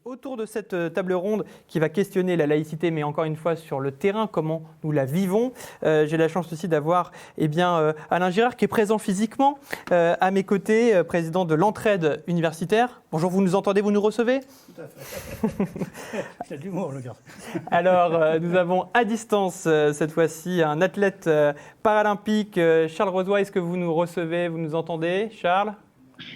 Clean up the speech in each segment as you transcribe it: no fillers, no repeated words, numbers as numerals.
Autour de cette table ronde qui va questionner la laïcité, mais encore une fois sur le terrain, comment nous la vivons, j'ai la chance aussi d'avoir Alain Girard qui est présent physiquement à mes côtés, président de l'Entraide universitaire. Bonjour, vous nous entendez, vous nous recevez ? Tout à fait. Il a de l'humour, le garçon. Alors, nous avons à distance cette fois-ci un athlète paralympique, Charles Rozoy. Est-ce que vous nous recevez, vous nous entendez, Charles ?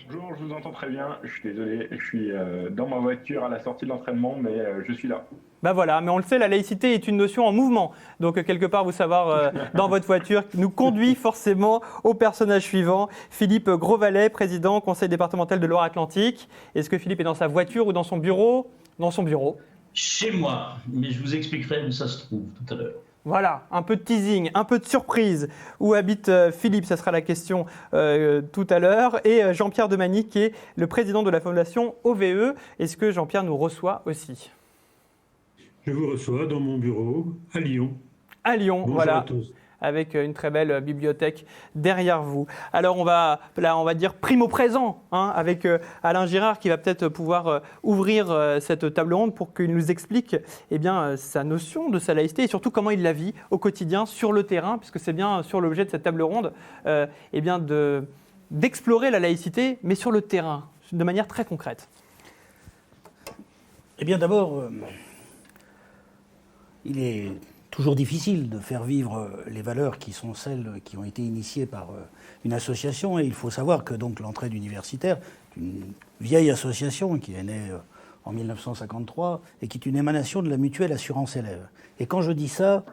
Bonjour, je vous entends très bien. Je suis désolé, je suis dans ma voiture à la sortie de l'entraînement, mais je suis là. Ben voilà, mais on le sait, la laïcité est une notion en mouvement. Donc quelque part, vous savoir dans votre voiture nous conduit forcément au personnage suivant, Philippe Grosvalet, président conseil départemental de Loire-Atlantique. Est-ce que Philippe est dans sa voiture ou dans son bureau ? Dans son bureau. Chez moi, mais je vous expliquerai où ça se trouve tout à l'heure. Voilà, un peu de teasing, un peu de surprise. Où habite Philippe ? Ça sera la question tout à l'heure. Et Jean-Pierre Demany, qui est le président de la fondation OVE. Est-ce que Jean-Pierre nous reçoit aussi ? Je vous reçois dans mon bureau à Lyon. À Lyon, Bonjour voilà. à tous. Avec une très belle bibliothèque derrière vous. Alors on va dire primo présent, avec Alain Girard qui va peut-être pouvoir ouvrir cette table ronde pour qu'il nous explique sa notion de sa laïcité et surtout comment il la vit au quotidien sur le terrain, puisque c'est bien sur l'objet de cette table ronde d'explorer la laïcité, mais sur le terrain, de manière très concrète. Eh bien d'abord, il est toujours difficile de faire vivre les valeurs qui sont celles qui ont été initiées par une association. Et il faut savoir que donc l'Entraide universitaire est une vieille association qui est née en 1953 et qui est une émanation de la mutuelle Assurance Élèves. Et quand je dis ça,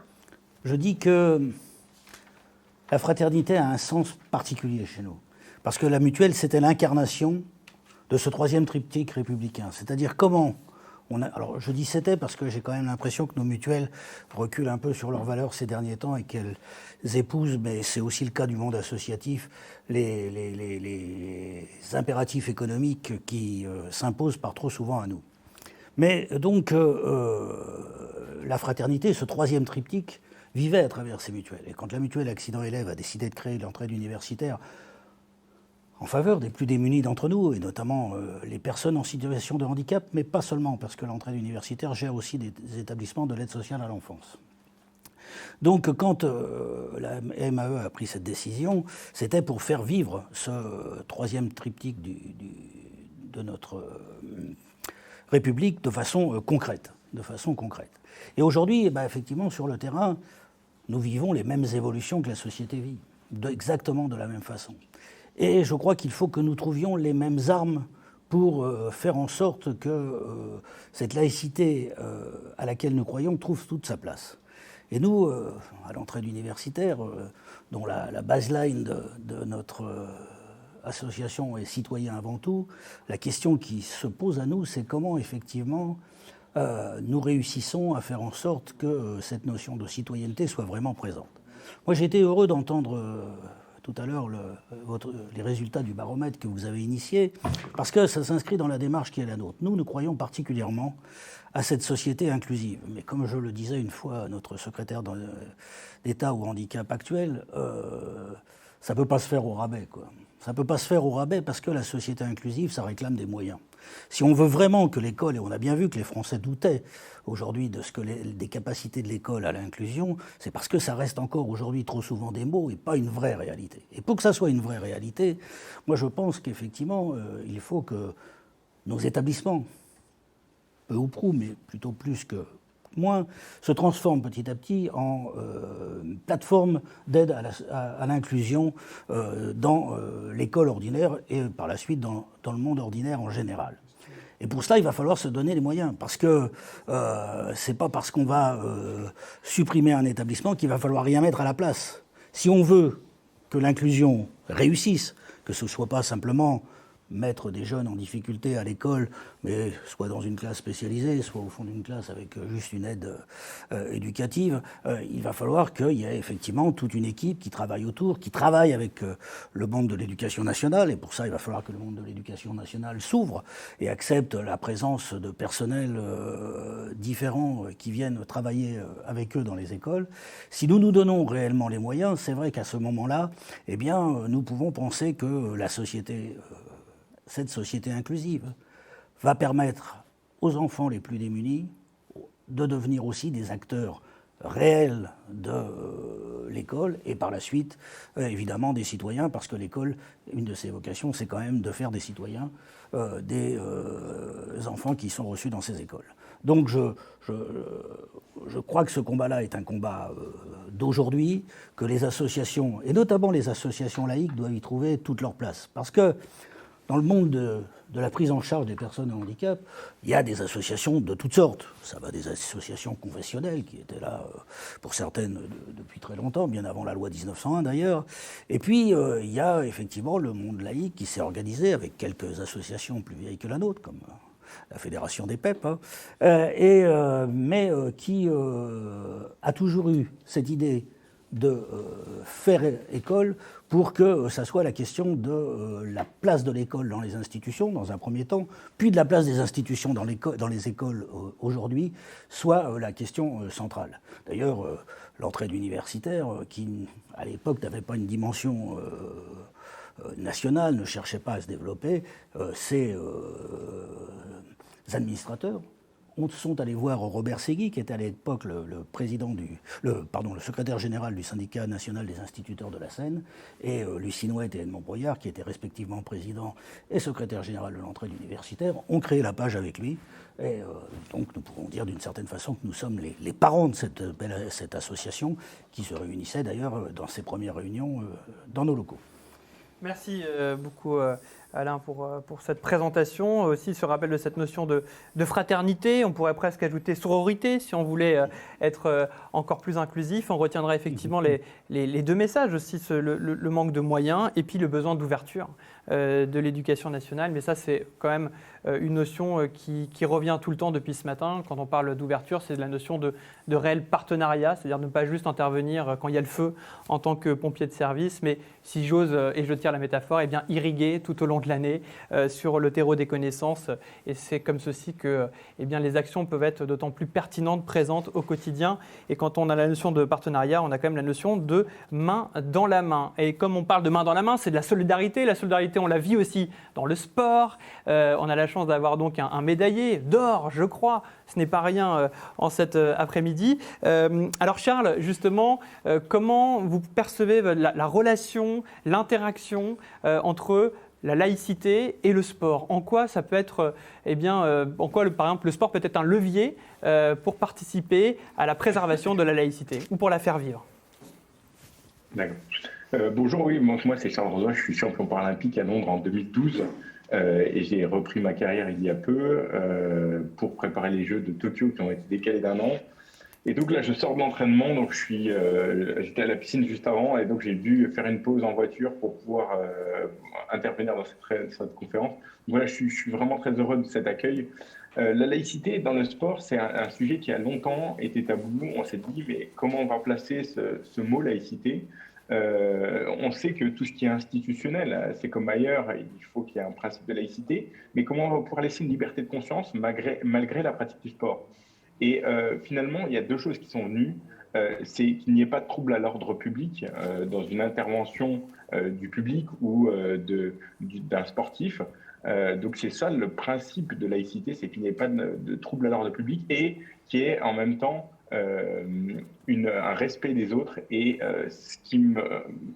je dis que la fraternité a un sens particulier chez nous. Parce que la mutuelle, c'était l'incarnation de ce troisième triptyque républicain. C'est-à-dire comment alors je dis c'était parce que j'ai quand même l'impression que nos mutuelles reculent un peu sur leurs valeurs ces derniers temps et qu'elles épousent, mais c'est aussi le cas du monde associatif, les impératifs économiques qui s'imposent par trop souvent à nous. Mais donc la fraternité, ce troisième triptyque, vivait à travers ces mutuelles. Et quand la mutuelle Accident Élève a décidé de créer l'Entraide universitaire en faveur des plus démunis d'entre nous, et notamment les personnes en situation de handicap, mais pas seulement, parce que l'Entraide universitaire gère aussi des établissements de l'aide sociale à l'enfance. Donc quand la MAE a pris cette décision, c'était pour faire vivre ce troisième triptyque de notre République de façon concrète. Et aujourd'hui, effectivement, sur le terrain, nous vivons les mêmes évolutions que la société vit, exactement de la même façon. Et je crois qu'il faut que nous trouvions les mêmes armes pour faire en sorte que cette laïcité à laquelle nous croyons trouve toute sa place. Et nous, à l'Entraide universitaire, dont la baseline de notre association est citoyen avant tout, la question qui se pose à nous, c'est comment effectivement nous réussissons à faire en sorte que cette notion de citoyenneté soit vraiment présente. Moi, j'ai été heureux d'entendre tout à l'heure les résultats du baromètre que vous avez initié, parce que ça s'inscrit dans la démarche qui est la nôtre. Nous croyons particulièrement à cette société inclusive. Mais comme je le disais une fois à notre secrétaire d'État au handicap actuel, ça ne peut pas se faire au rabais, quoi. Ça ne peut pas se faire au rabais parce que la société inclusive, ça réclame des moyens. Si on veut vraiment que l'école, et on a bien vu que les Français doutaient aujourd'hui des capacités de l'école à l'inclusion, c'est parce que ça reste encore aujourd'hui trop souvent des mots et pas une vraie réalité. Et pour que ça soit une vraie réalité, moi je pense qu'effectivement, il faut que nos établissements, peu ou prou, mais plutôt plus que moins, se transforment petit à petit en plateforme d'aide à l'inclusion dans l'école ordinaire et par la suite dans le monde ordinaire en général. Et pour cela, il va falloir se donner les moyens, parce que c'est pas parce qu'on va supprimer un établissement qu'il va falloir rien mettre à la place. Si on veut que l'inclusion réussisse, que ce ne soit pas simplement mettre des jeunes en difficulté à l'école, mais soit dans une classe spécialisée, soit au fond d'une classe avec juste une aide éducative, il va falloir qu'il y ait effectivement toute une équipe qui travaille autour, qui travaille avec le monde de l'éducation nationale, et pour ça il va falloir que le monde de l'éducation nationale s'ouvre et accepte la présence de personnels différents qui viennent travailler avec eux dans les écoles. Si nous nous donnons réellement les moyens, c'est vrai qu'à ce moment-là, eh bien, nous pouvons penser que la société cette société inclusive va permettre aux enfants les plus démunis de devenir aussi des acteurs réels de l'école et par la suite, évidemment, des citoyens, parce que l'école, une de ses vocations, c'est quand même de faire des citoyens des enfants qui sont reçus dans ces écoles. Donc je crois que ce combat-là est un combat d'aujourd'hui, que les associations, et notamment les associations laïques, doivent y trouver toute leur place. Parce que dans le monde de la prise en charge des personnes au handicap, il y a des associations de toutes sortes. Ça va des associations confessionnelles qui étaient là, pour certaines, depuis très longtemps, bien avant la loi 1901 d'ailleurs. Et puis, il y a effectivement le monde laïque qui s'est organisé avec quelques associations plus vieilles que la nôtre, comme la Fédération des PEP, hein, mais qui a toujours eu cette idée de faire école pour que ça soit la question de la place de l'école dans les institutions, dans un premier temps, puis de la place des institutions dans les écoles aujourd'hui, soit la question centrale. D'ailleurs, l'entraide universitaire, qui à l'époque n'avait pas une dimension nationale, ne cherchait pas à se développer, ces administrateurs sont allés voir Robert Ségui, qui était à l'époque le secrétaire général du syndicat national des instituteurs de la Seine, et Lucien Ouette et Edmond Broyard, qui étaient respectivement président et secrétaire général de l'entraide universitaire, ont créé la page avec lui. Et donc nous pouvons dire d'une certaine façon que nous sommes les parents de cette association, qui se réunissait d'ailleurs dans ses premières réunions dans nos locaux. Merci beaucoup Alain pour cette présentation, aussi ce rappel de cette notion de fraternité, on pourrait presque ajouter sororité si on voulait être encore plus inclusif. On retiendra effectivement les deux messages aussi, le manque de moyens et puis le besoin d'ouverture de l'éducation nationale, mais ça c'est quand même une notion qui revient tout le temps depuis ce matin. Quand on parle d'ouverture, c'est la notion de réel partenariat, c'est-à-dire ne pas juste intervenir quand il y a le feu en tant que pompier de service, mais si j'ose, et je tire la métaphore, eh bien irriguer tout au long de l'année sur le terreau des connaissances. Et c'est comme ceci que eh bien, les actions peuvent être d'autant plus pertinentes, présentes au quotidien. Et quand on a la notion de partenariat, on a quand même la notion de main dans la main. Et comme on parle de main dans la main, c'est de la solidarité. La solidarité, on la vit aussi dans le sport. On a la chance d'avoir donc un médaillé d'or, je crois. Ce n'est pas rien en cet après-midi. Alors Charles, justement, comment vous percevez la relation, l'interaction entre la laïcité et le sport? En quoi ça peut être, en quoi par exemple le sport peut être un levier pour participer à la préservation de la laïcité ou pour la faire vivre? D'accord. Bonjour, oui, moi c'est Charles Rosoy, je suis champion paralympique à Londres en 2012 et j'ai repris ma carrière il y a peu pour préparer les Jeux de Tokyo qui ont été décalés d'un an. Et donc là, je sors de l'entraînement, donc j'étais à la piscine juste avant, et donc j'ai dû faire une pause en voiture pour pouvoir intervenir dans cette conférence. Donc voilà, je suis vraiment très heureux de cet accueil. La laïcité dans le sport, c'est un sujet qui a longtemps été tabou. On s'est dit, mais comment on va placer ce mot laïcité? On sait que tout ce qui est institutionnel, c'est comme ailleurs, il faut qu'il y ait un principe de laïcité, mais comment on va pouvoir laisser une liberté de conscience malgré la pratique du sport? Et finalement, il y a deux choses qui sont venues. C'est qu'il n'y ait pas de trouble à l'ordre public dans une intervention du public ou d'un sportif. Donc c'est ça le principe de laïcité, c'est qu'il n'y ait pas de trouble à l'ordre public et qu'il y ait en même temps un respect des autres. Et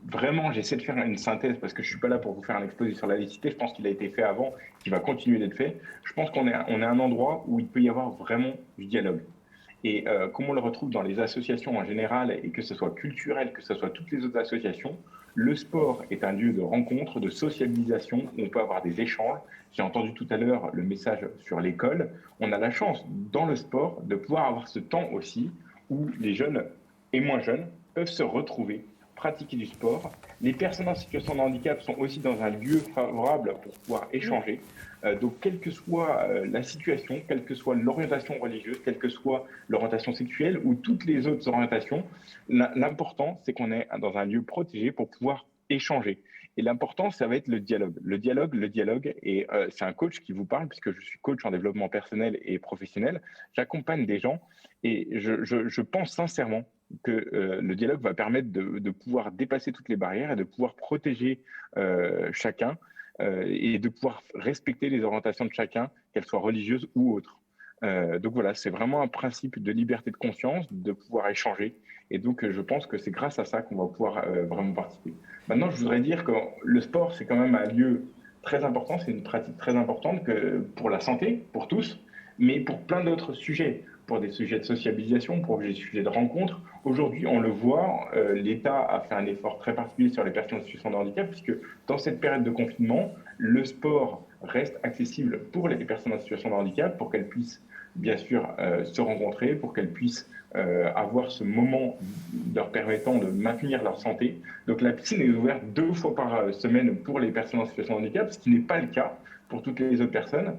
vraiment, j'essaie de faire une synthèse parce que je ne suis pas là pour vous faire un exposé sur la laïcité. Je pense qu'il a été fait avant, qu'il va continuer d'être fait. Je pense qu'on est à un endroit où il peut y avoir vraiment du dialogue. Et comme on le retrouve dans les associations en général, et que ce soit culturel, que ce soit toutes les autres associations, le sport est un lieu de rencontre, de sociabilisation, où on peut avoir des échanges. J'ai entendu tout à l'heure le message sur l'école. On a la chance, dans le sport, de pouvoir avoir ce temps aussi, où les jeunes et moins jeunes peuvent se retrouver, pratiquer du sport. Les personnes en situation de handicap sont aussi dans un lieu favorable pour pouvoir échanger. Donc, quelle que soit la situation, quelle que soit l'orientation religieuse, quelle que soit l'orientation sexuelle ou toutes les autres orientations, l'important, c'est qu'on est dans un lieu protégé pour pouvoir échanger. Et l'important, ça va être le dialogue. Le dialogue. Et c'est un coach qui vous parle, puisque je suis coach en développement personnel et professionnel. J'accompagne des gens et je pense sincèrement que le dialogue va permettre de pouvoir dépasser toutes les barrières et de pouvoir protéger chacun et de pouvoir respecter les orientations de chacun, qu'elles soient religieuses ou autres. Donc voilà, c'est vraiment un principe de liberté de conscience, de pouvoir échanger. Et donc, je pense que c'est grâce à ça qu'on va pouvoir vraiment participer. Maintenant, je voudrais dire que le sport, c'est quand même un lieu très important, c'est une pratique très importante pour la santé, pour tous, mais pour plein d'autres sujets, pour des sujets de sociabilisation, pour des sujets de rencontre. Aujourd'hui, on le voit, l'État a fait un effort très particulier sur les personnes en situation de handicap, puisque dans cette période de confinement, le sport reste accessible pour les personnes en situation de handicap, pour qu'elles puissent bien sûr se rencontrer, pour qu'elles puissent avoir ce moment leur permettant de maintenir leur santé. Donc la piscine est ouverte 2 fois par semaine pour les personnes en situation de handicap, ce qui n'est pas le cas pour toutes les autres personnes,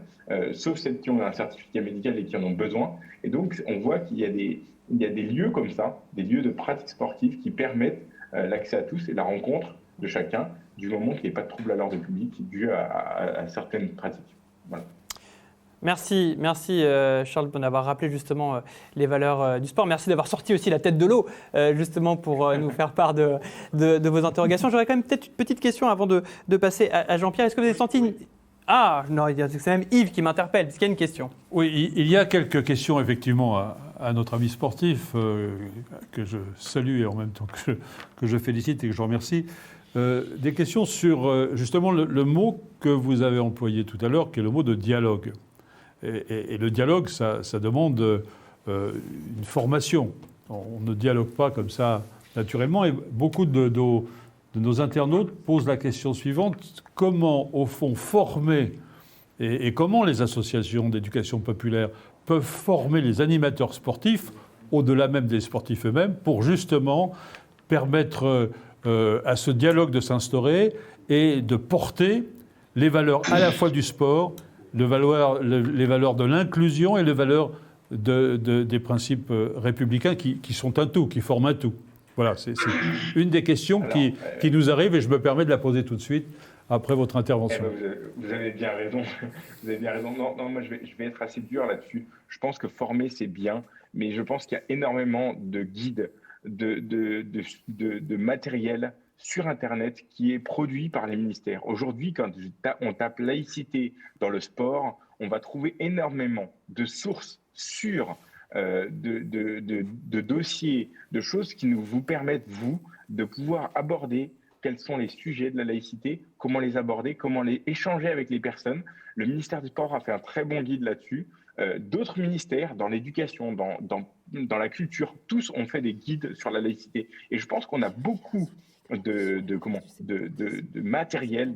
sauf celles qui ont un certificat médical et qui en ont besoin. Et donc on voit qu'il y a des lieux comme ça, des lieux de pratique sportive qui permettent l'accès à tous et la rencontre de chacun, du moment qu'il n'y ait pas de trouble à l'ordre public dû à certaines pratiques. Voilà. Merci Charles d'avoir rappelé justement les valeurs du sport. Merci d'avoir sorti aussi la tête de l'eau justement pour nous faire part de vos interrogations. J'aurais quand même peut-être une petite question avant de passer à Jean-Pierre. Est-ce que vous avez senti Ah, non, c'est même Yves qui m'interpelle, parce qu'il y a une question. Oui, il y a quelques questions effectivement à notre ami sportif que je salue et en même temps que je félicite et que je remercie. Des questions sur justement le mot que vous avez employé tout à l'heure, qui est le mot de dialogue. Et le dialogue, ça demande une formation. On ne dialogue pas comme ça naturellement. Et beaucoup de nos internautes posent la question suivante. Comment, au fond, former et comment les associations d'éducation populaire peuvent former les animateurs sportifs, au-delà même des sportifs eux-mêmes, pour justement permettre à ce dialogue de s'instaurer et de porter les valeurs à la fois du sport, les valeurs de l'inclusion et les valeurs des principes républicains qui sont un tout, qui forment un tout. Voilà, c'est une des questions qui nous arrive et je me permets de la poser tout de suite après votre intervention. Vous avez bien raison. Vous avez bien raison. Non, moi je vais être assez dur là-dessus. Je pense que former c'est bien, mais je pense qu'il y a énormément de guides, de matériel sur Internet qui est produit par les ministères. Aujourd'hui, quand on tape laïcité dans le sport, on va trouver énormément de sources sûres, de dossiers, de choses qui vous permettent, vous, de pouvoir aborder quels sont les sujets de la laïcité, comment les aborder, comment les échanger avec les personnes. Le ministère du Sport a fait un très bon guide là-dessus. D'autres ministères, dans l'éducation, dans la culture, tous ont fait des guides sur la laïcité. Et je pense qu'on a beaucoup de matériel,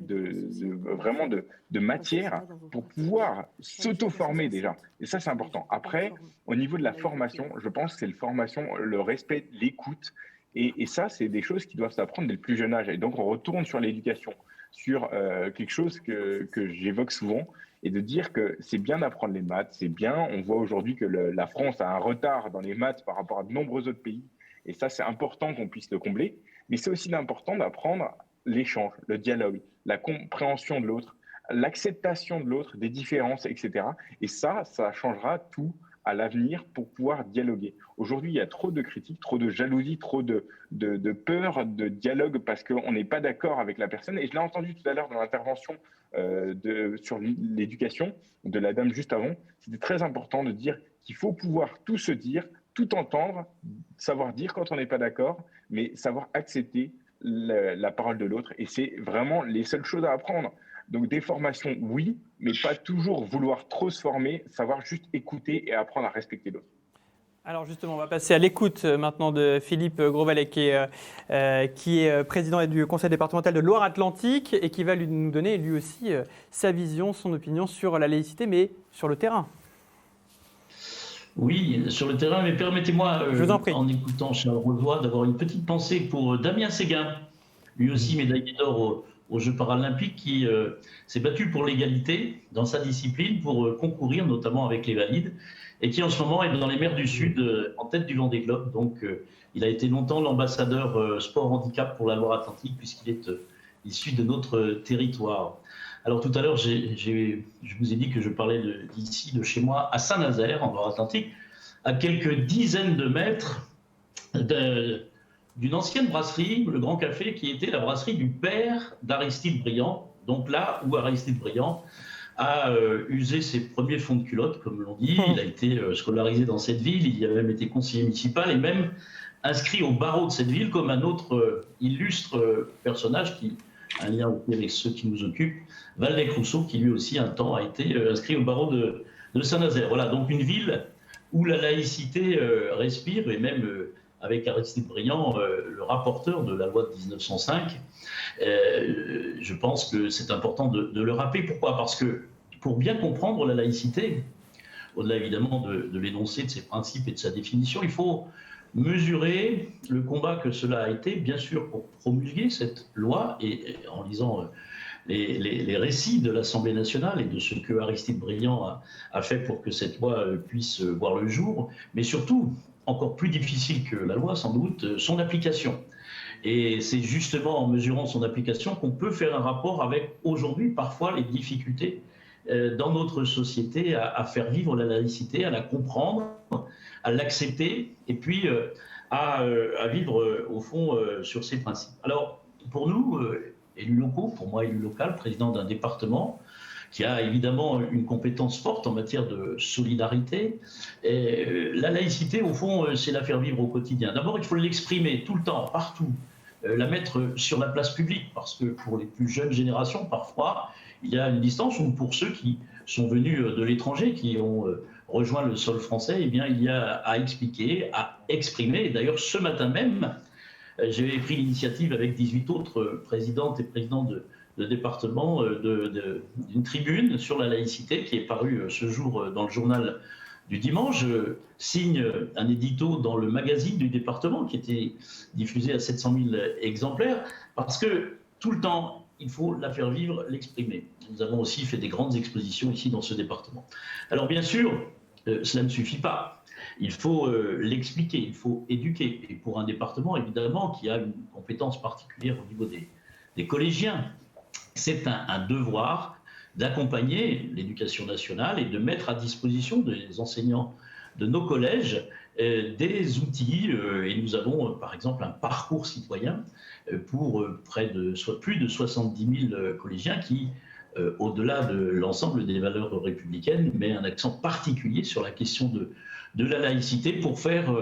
vraiment de matière pour pouvoir s'auto-former déjà. Et ça, c'est important. Après, au niveau de la formation, je pense que c'est la formation, le respect, l'écoute. Et ça, c'est des choses qui doivent s'apprendre dès le plus jeune âge. Et donc, on retourne sur l'éducation, sur quelque chose que j'évoque souvent, et de dire que c'est bien d'apprendre les maths, c'est bien. On voit aujourd'hui que la France a un retard dans les maths par rapport à de nombreux autres pays. Et ça, c'est important qu'on puisse le combler. Mais c'est aussi important d'apprendre l'échange, le dialogue, la compréhension de l'autre, l'acceptation de l'autre, des différences, etc. Et ça changera tout à l'avenir pour pouvoir dialoguer. Aujourd'hui, il y a trop de critiques, trop de jalousie, trop de peur de dialogue parce qu'on n'est pas d'accord avec la personne. Et je l'ai entendu tout à l'heure dans l'intervention sur l'éducation de la dame juste avant. C'était très important de dire qu'il faut pouvoir tout se dire, tout entendre, savoir dire quand on n'est pas d'accord, mais savoir accepter la parole de l'autre. Et c'est vraiment les seules choses à apprendre. Donc des formations, oui, mais pas toujours vouloir trop se former, savoir juste écouter et apprendre à respecter l'autre. Alors justement, on va passer à l'écoute maintenant de Philippe Grosvalet, qui est président du conseil départemental de Loire-Atlantique et qui va nous donner lui aussi sa vision, son opinion sur la laïcité, mais sur le terrain. Oui, sur le terrain, mais permettez-moi, en écoutant Charles Rodoy, d'avoir une petite pensée pour Damien Séguin, lui aussi médaillé d'or aux Jeux paralympiques, qui s'est battu pour l'égalité dans sa discipline, pour concourir notamment avec les valides, et qui en ce moment est dans les mers du Sud, en tête du Vendée Globe. Donc il a été longtemps l'ambassadeur sport handicap pour la Loire-Atlantique, puisqu'il est issu de notre territoire. Alors tout à l'heure, je vous ai dit que je parlais d'ici, de chez moi, à Saint-Nazaire, en Loire-Atlantique, à quelques dizaines de mètres d'une ancienne brasserie, le Grand Café, qui était la brasserie du père d'Aristide Briand, donc là où Aristide Briand a usé ses premiers fonds de culotte, comme l'on dit. Il a été scolarisé dans cette ville, il y a même été conseiller municipal et même inscrit au barreau de cette ville comme un autre illustre personnage qui a un lien aussi avec ceux qui nous occupent, Waldeck-Rousseau, qui lui aussi un temps a été inscrit au barreau de Saint-Nazaire. Voilà, donc une ville où la laïcité respire, et même avec Aristide Briand, le rapporteur de la loi de 1905, je pense que c'est important de le rappeler. Pourquoi ? Parce que pour bien comprendre la laïcité, au-delà évidemment de l'énoncé de ses principes et de sa définition, il faut mesurer le combat que cela a été, bien sûr, pour promulguer cette loi, et en lisant les récits de l'Assemblée nationale et de ce que Aristide Briand a fait pour que cette loi puisse voir le jour, mais surtout, encore plus difficile que la loi sans doute, son application. Et c'est justement en mesurant son application qu'on peut faire un rapport avec aujourd'hui parfois les difficultés dans notre société à faire vivre la laïcité, à la comprendre, à l'accepter et puis à vivre au fond sur ses principes. Alors pour nous, élus locaux, pour moi élu local, président d'un département qui a évidemment une compétence forte en matière de solidarité, la laïcité au fond c'est la faire vivre au quotidien. D'abord il faut l'exprimer tout le temps, partout, la mettre sur la place publique, parce que pour les plus jeunes générations parfois il y a une distance, ou pour ceux qui sont venus de l'étranger, qui ont rejoint le sol français, eh bien, il y a à expliquer, à exprimer. Et d'ailleurs, ce matin même, j'ai pris l'initiative avec 18 autres présidentes et présidents de département d'une tribune sur la laïcité qui est parue ce jour dans le journal du dimanche. Je signe un édito dans le magazine du département qui était diffusé à 700 000 exemplaires, parce que tout le temps, il faut la faire vivre, l'exprimer. Nous avons aussi fait des grandes expositions ici dans ce département. Alors bien sûr, cela ne suffit pas. Il faut l'expliquer, il faut éduquer. Et pour un département, évidemment, qui a une compétence particulière au niveau des collégiens, c'est un devoir d'accompagner l'éducation nationale et de mettre à disposition des enseignants de nos collèges des outils. Et nous avons, par exemple, un parcours citoyen pour plus de 70 000 collégiens qui, au-delà de l'ensemble des valeurs républicaines, met un accent particulier sur la question de la laïcité pour faire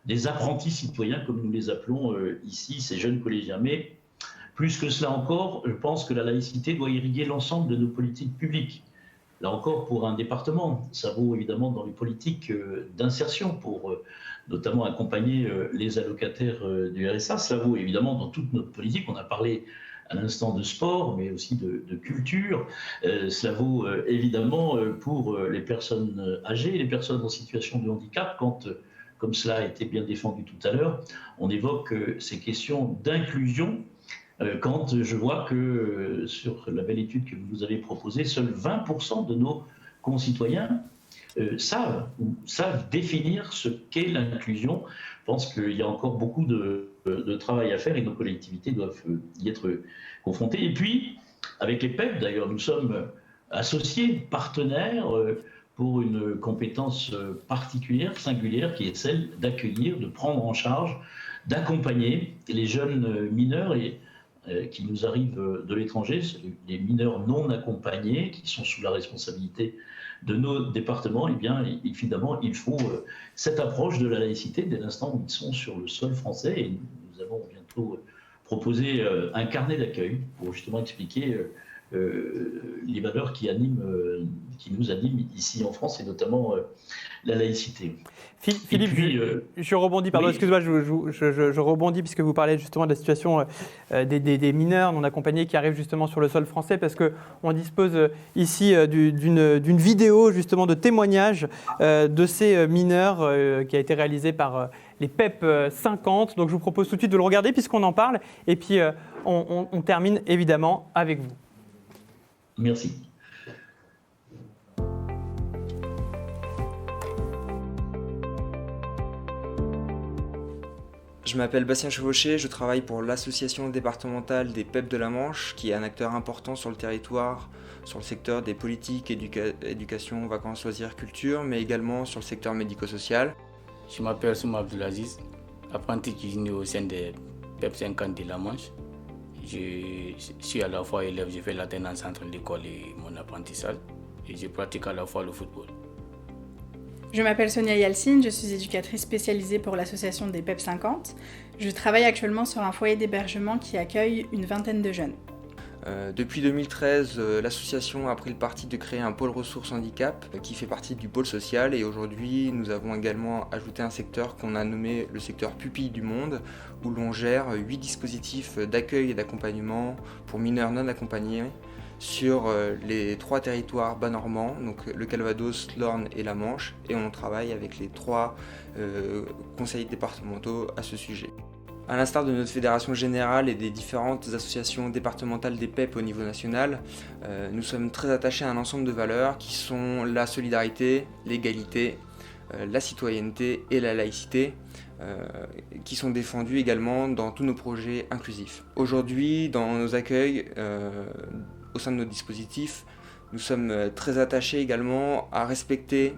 des apprentis citoyens, comme nous les appelons ici, ces jeunes collégiens. Mais plus que cela encore, je pense que la laïcité doit irriguer l'ensemble de nos politiques publiques. Là encore, pour un département, ça vaut évidemment dans les politiques d'insertion pour notamment accompagner les allocataires du RSA. Ça vaut évidemment dans toute notre politique. On a parlé à l'instant de sport, mais aussi de culture. Cela vaut évidemment pour les personnes âgées, les personnes en situation de handicap, quand, comme cela a été bien défendu tout à l'heure, on évoque ces questions d'inclusion. Quand je vois que sur la belle étude que vous nous avez proposée, seuls 20% de nos concitoyens savent définir ce qu'est l'inclusion. Je pense qu'il y a encore beaucoup de travail à faire et nos collectivités doivent y être confrontées. Et puis, avec les PEP, d'ailleurs, nous sommes associés, partenaires pour une compétence particulière, singulière, qui est celle d'accueillir, de prendre en charge, d'accompagner les jeunes mineurs qui nous arrivent de l'étranger, les mineurs non accompagnés, qui sont sous la responsabilité de nos départements. Eh bien, évidemment, il faut cette approche de la laïcité dès l'instant où ils sont sur le sol français. Et nous allons bientôt proposer un carnet d'accueil pour justement expliquer les valeurs qui nous animent ici en France, et notamment la laïcité. Philippe, puis, je rebondis, pardon, oui. Excuse-moi, je rebondis puisque vous parlez justement de la situation des mineurs non accompagnés qui arrivent justement sur le sol français, parce qu'on dispose ici d'une vidéo justement de témoignage de ces mineurs qui a été réalisée par les PEP 50. Donc je vous propose tout de suite de le regarder puisqu'on en parle, et puis on termine évidemment avec vous. Merci. Je m'appelle Bastien Chevauché, je travaille pour l'association départementale des PEP de la Manche, qui est un acteur important sur le territoire, sur le secteur des politiques, éducation, vacances, loisirs, culture, mais également sur le secteur médico-social. Je m'appelle Souma Abdelaziz, apprenti cuisinier au sein des PEP 50 de la Manche. Je suis à la fois élève, j'ai fait l'alternance entre l'école et mon apprentissage. et je pratique à la fois le football. Je m'appelle Sonia Yalcine, je suis éducatrice spécialisée pour l'association des PEP 50. Je travaille actuellement sur un foyer d'hébergement qui accueille une vingtaine de jeunes. Depuis 2013, l'association a pris le parti de créer un pôle ressources handicap qui fait partie du pôle social, et aujourd'hui nous avons également ajouté un secteur qu'on a nommé le secteur pupille du monde, où l'on gère 8 dispositifs d'accueil et d'accompagnement pour mineurs non accompagnés sur les 3 territoires bas normands, donc le Calvados, l'Orne et la Manche, et on travaille avec les 3 conseils départementaux à ce sujet. À l'instar de notre fédération générale et des différentes associations départementales des PEP au niveau national, nous sommes très attachés à un ensemble de valeurs qui sont la solidarité, l'égalité, la citoyenneté et la laïcité, qui sont défendues également dans tous nos projets inclusifs. Aujourd'hui, dans nos accueils, au sein de nos dispositifs, nous sommes très attachés également à respecter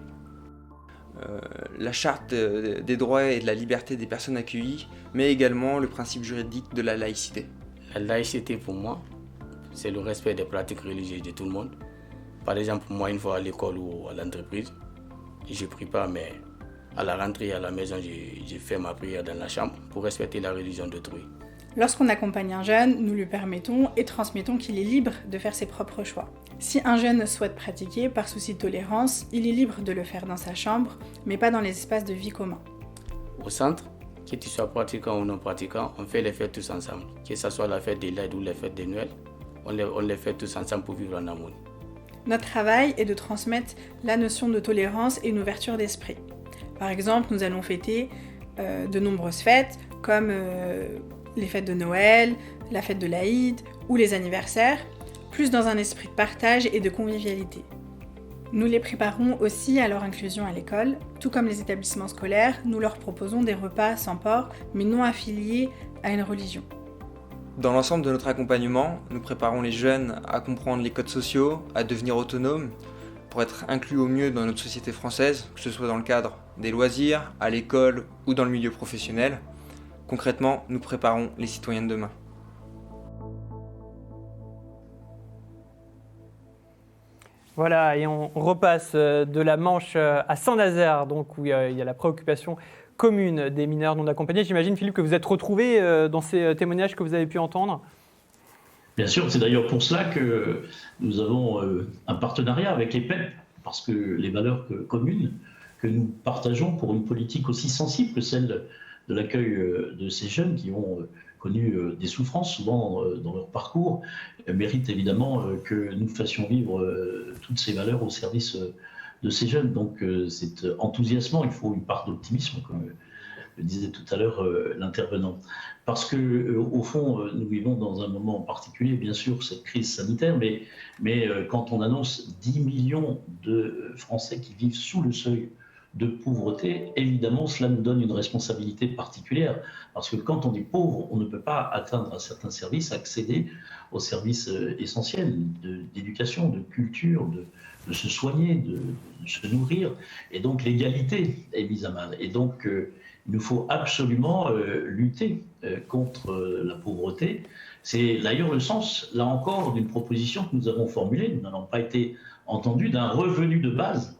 la charte des droits et de la liberté des personnes accueillies, mais également le principe juridique de la laïcité. La laïcité pour moi, c'est le respect des pratiques religieuses de tout le monde. Par exemple, moi, une fois à l'école ou à l'entreprise, je ne prie pas, mais à la rentrée à la maison, j'ai fait ma prière dans la chambre pour respecter la religion d'autrui. Lorsqu'on accompagne un jeune, nous lui permettons et transmettons qu'il est libre de faire ses propres choix. Si un jeune souhaite pratiquer par souci de tolérance, il est libre de le faire dans sa chambre, mais pas dans les espaces de vie communs. Au centre, que tu sois pratiquant ou non pratiquant, on fait les fêtes tous ensemble. Que ce soit la fête de l'Aïd ou la fête de Noël, on les fait tous ensemble pour vivre en harmonie. Notre travail est de transmettre la notion de tolérance et une ouverture d'esprit. Par exemple, nous allons fêter de nombreuses fêtes, comme les fêtes de Noël, la fête de l'Aïd ou les anniversaires, plus dans un esprit de partage et de convivialité. Nous les préparons aussi à leur inclusion à l'école. Tout comme les établissements scolaires, nous leur proposons des repas sans porc, mais non affiliés à une religion. Dans l'ensemble de notre accompagnement, nous préparons les jeunes à comprendre les codes sociaux, à devenir autonomes, pour être inclus au mieux dans notre société française, que ce soit dans le cadre des loisirs, à l'école ou dans le milieu professionnel. Concrètement, nous préparons les citoyens de demain. Voilà, et on repasse de la Manche à Saint-Nazaire, donc où il y a la préoccupation commune des mineurs non accompagnés. J'imagine, Philippe, que vous êtes retrouvé dans ces témoignages que vous avez pu entendre. Bien sûr, c'est d'ailleurs pour cela que nous avons un partenariat avec les PEP, parce que les valeurs communes que nous partageons pour une politique aussi sensible que celle de l'accueil de ces jeunes qui ont connu des souffrances souvent dans leur parcours, méritent évidemment que nous fassions vivre toutes ces valeurs au service de ces jeunes. Donc c'est enthousiasmant, il faut une part d'optimisme, comme le disait tout à l'heure l'intervenant. Parce que au fond, nous vivons dans un moment particulier, bien sûr, cette crise sanitaire, mais quand on annonce 10 millions de Français qui vivent sous le seuil de pauvreté, évidemment, cela nous donne une responsabilité particulière. Parce que quand on est pauvre, on ne peut pas atteindre un certain service, accéder aux services essentiels d'éducation, de culture, de se soigner, de se nourrir. Et donc l'égalité est mise à mal. Et donc il nous faut absolument lutter contre la pauvreté. C'est d'ailleurs le sens, là encore, d'une proposition que nous avons formulée. Nous n'avons pas été entendus, d'un revenu de base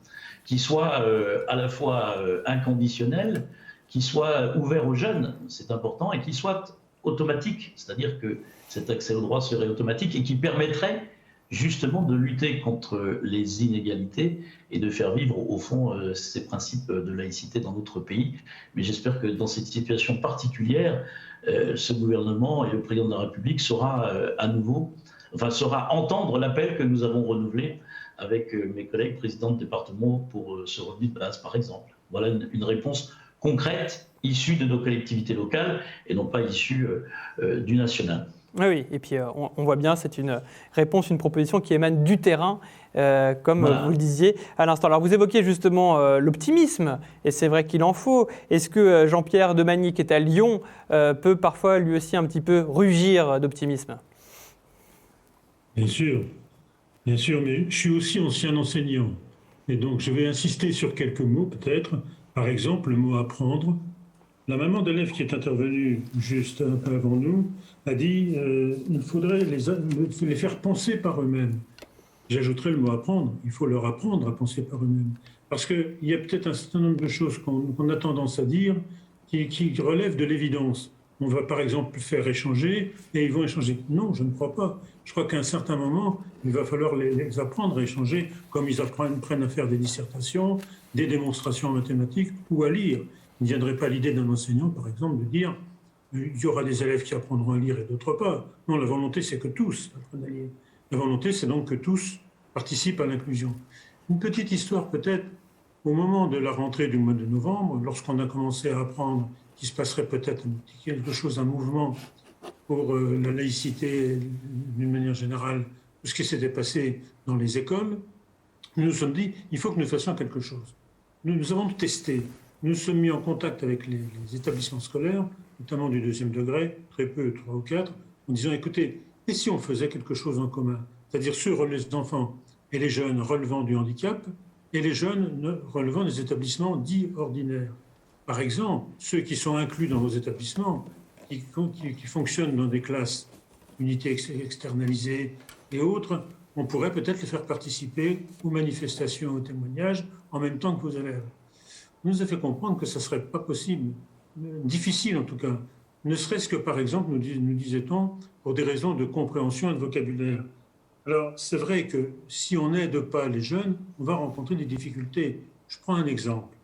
qui soit à la fois inconditionnel, qui soit ouvert aux jeunes, c'est important, et qui soit automatique, c'est-à-dire que cet accès au droit serait automatique et qui permettrait justement de lutter contre les inégalités et de faire vivre au fond ces principes de laïcité dans notre pays. Mais j'espère que dans cette situation particulière, ce gouvernement et le président de la République saura entendre l'appel que nous avons renouvelé avec mes collègues présidents de département pour ce revenu de base, par exemple. Voilà une réponse concrète issue de nos collectivités locales et non pas issue du national. Oui, et puis on voit bien, c'est une réponse, une proposition qui émane du terrain, comme voilà. Vous le disiez à l'instant. Alors vous évoquiez justement l'optimisme, et c'est vrai qu'il en faut. Est-ce que Jean-Pierre Demagny, qui est à Lyon, peut parfois lui aussi un petit peu rugir d'optimisme ? Bien sûr, mais je suis aussi ancien enseignant. Et donc je vais insister sur quelques mots peut-être. Par exemple, le mot « apprendre ». La maman d'élève qui est intervenue juste un peu avant nous a dit qu'il faudrait les faire penser par eux-mêmes. J'ajouterais le mot apprendre. Il faut leur apprendre à penser par eux-mêmes. Parce qu'il y a peut-être un certain nombre de choses qu'on a tendance à dire qui relèvent de l'évidence. On va par exemple faire échanger et ils vont échanger. Non, je ne crois pas. Je crois qu'à un certain moment, il va falloir les apprendre à échanger comme ils apprennent à faire des dissertations, des démonstrations en mathématiques ou à lire. Il ne viendrait pas l'idée d'un enseignant, par exemple, de dire il y aura des élèves qui apprendront à lire et d'autres pas. Non, la volonté, c'est que tous apprennent à lire. La volonté, c'est donc que tous participent à l'inclusion. Une petite histoire peut-être, au moment de la rentrée du mois de novembre, lorsqu'on a commencé à apprendre qu'il se passerait peut-être quelque chose, un mouvement pour la laïcité d'une manière générale, tout ce qui s'était passé dans les écoles, nous nous sommes dit, il faut que nous fassions quelque chose. Nous avons testé, nous nous sommes mis en contact avec les établissements scolaires, notamment du 2e degré, très peu, 3 ou 4, en disant, écoutez, et si on faisait quelque chose en commun, c'est-à-dire sur les enfants et les jeunes relevant du handicap, et les jeunes relevant des établissements dits ordinaires. Par exemple, ceux qui sont inclus dans vos établissements, qui fonctionnent dans des classes, unités externalisées et autres, on pourrait peut-être les faire participer aux manifestations, aux témoignages, en même temps que vos élèves. On nous a fait comprendre que ça ne serait pas possible, difficile en tout cas, ne serait-ce que par exemple, nous disait-on, pour des raisons de compréhension et de vocabulaire. Alors, c'est vrai que si on n'aide pas les jeunes, on va rencontrer des difficultés. Je prends un exemple.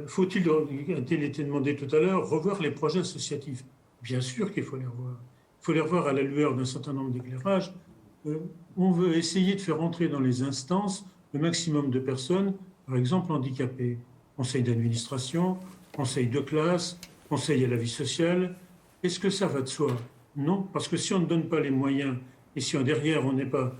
Faut-il, a-t-il été demandé tout à l'heure, revoir les projets associatifs? Bien sûr qu'il faut les revoir. Il faut les revoir à la lueur d'un certain nombre d'éclairages. On veut essayer de faire entrer dans les instances le maximum de personnes, par exemple handicapées. Conseil d'administration, conseil de classe, conseil à la vie sociale. Est-ce que ça va de soi? Non, parce que si on ne donne pas les moyens et si derrière on n'est pas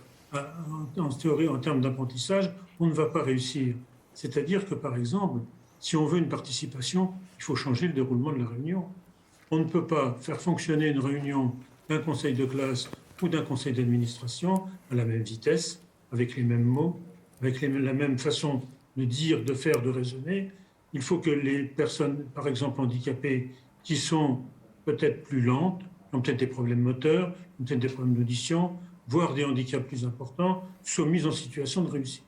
en théorie, en termes d'apprentissage, on ne va pas réussir. C'est-à-dire que, par exemple, si on veut une participation, il faut changer le déroulement de la réunion. On ne peut pas faire fonctionner une réunion d'un conseil de classe ou d'un conseil d'administration à la même vitesse, avec les mêmes mots, avec la même façon de dire, de faire, de raisonner. Il faut que les personnes, par exemple handicapées, qui sont peut-être plus lentes, qui ont peut-être des problèmes moteurs, qui ont peut-être des problèmes d'audition, voire des handicaps plus importants, soient mises en situation de réussite.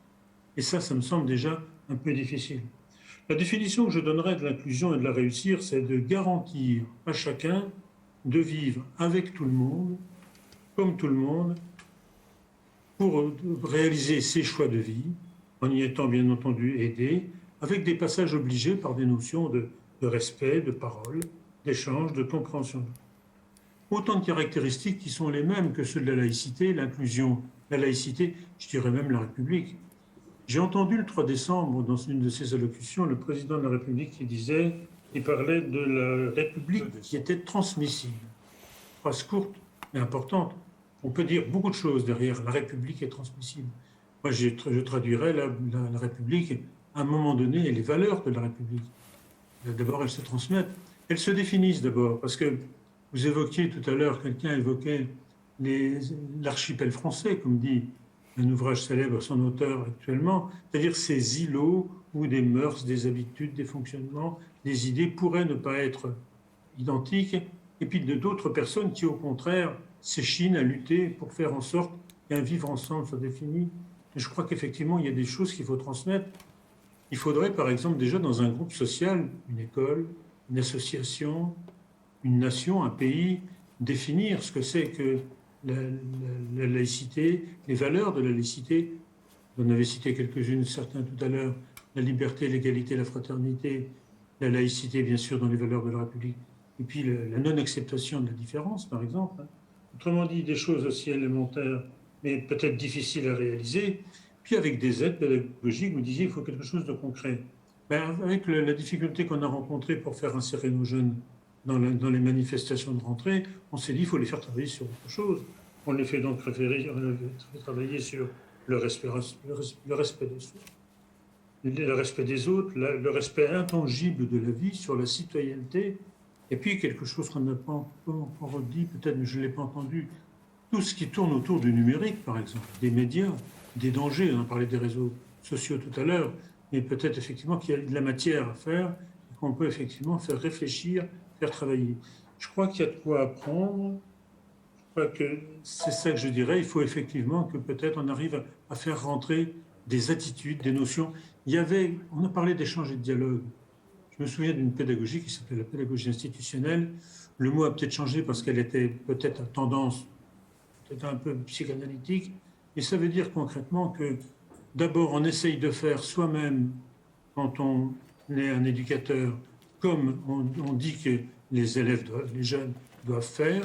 Et ça me semble déjà un peu difficile. La définition que je donnerais de l'inclusion et de la réussir, c'est de garantir à chacun de vivre avec tout le monde, comme tout le monde, pour réaliser ses choix de vie, en y étant bien entendu aidé, avec des passages obligés par des notions de respect, de parole, d'échange, de compréhension. Autant de caractéristiques qui sont les mêmes que ceux de la laïcité, l'inclusion, la laïcité, je dirais même la République. J'ai entendu le 3 décembre, dans une de ses allocutions, le président de la République qui parlait de la République qui était transmissible. Phrase courte mais importante. On peut dire beaucoup de choses derrière. La République est transmissible. Moi, je traduirais la République, à un moment donné, et les valeurs de la République. D'abord, elles se transmettent. Elles se définissent d'abord, parce que vous évoquiez tout à l'heure, quelqu'un évoquait l'archipel français, comme dit un ouvrage célèbre, son auteur actuellement, c'est-à-dire ces îlots où des mœurs, des habitudes, des fonctionnements, des idées pourraient ne pas être identiques, et puis d'autres personnes qui, au contraire, s'échinent à lutter pour faire en sorte qu'un vivre ensemble soit défini. Et je crois qu'effectivement, il y a des choses qu'il faut transmettre. Il faudrait, par exemple, déjà dans un groupe social, une école, une association, une nation, un pays, définir ce que c'est que la laïcité, les valeurs de la laïcité. Vous en avez cité quelques-unes, certains tout à l'heure, la liberté, l'égalité, la fraternité, la laïcité, bien sûr, dans les valeurs de la République, et puis la non-acceptation de la différence, par exemple. Autrement dit, des choses aussi élémentaires, mais peut-être difficiles à réaliser. Puis avec des aides pédagogiques, vous disiez qu'il faut quelque chose de concret. Avec la difficulté qu'on a rencontrée pour faire insérer nos jeunes dans les manifestations de rentrée, on s'est dit qu'il faut les faire travailler sur autre chose. On les fait donc travailler sur le respect des autres, le respect intangible de la vie, sur la citoyenneté, et puis quelque chose qu'on n'a pas encore dit, peut-être, mais je ne l'ai pas entendu, tout ce qui tourne autour du numérique, par exemple, des médias, des dangers, on a parlé des réseaux sociaux tout à l'heure, mais peut-être effectivement qu'il y a de la matière à faire, et qu'on peut effectivement faire réfléchir, faire travailler. Je crois qu'il y a de quoi apprendre. C'est ça que je dirais. Il faut effectivement que peut-être on arrive à faire rentrer des attitudes, des notions. On a parlé d'échange et de dialogue. Je me souviens d'une pédagogie qui s'appelait la pédagogie institutionnelle. Le mot a peut-être changé parce qu'elle était peut-être à tendance, peut-être un peu psychanalytique. Et ça veut dire concrètement que d'abord on essaye de faire soi-même, quand on est un éducateur, comme on dit que les élèves, les jeunes doivent faire,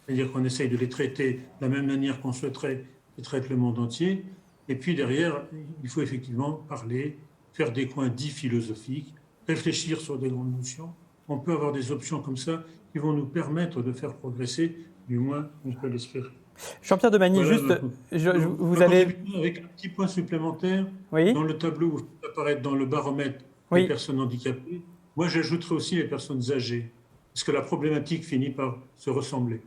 c'est-à-dire qu'on essaye de les traiter de la même manière qu'on souhaiterait qu'ils traitent le monde entier. Et puis derrière, il faut effectivement parler, faire des coins dits philosophiques, réfléchir sur des grandes notions. On peut avoir des options comme ça qui vont nous permettre de faire progresser, du moins on peut l'espérer. Jean-Pierre Demagny, voilà, juste, vous avez... Avec un petit point supplémentaire, oui, dans le tableau où ça apparaît dans le baromètre des personnes handicapées, moi j'ajouterais aussi les personnes âgées, parce que la problématique finit par se ressembler.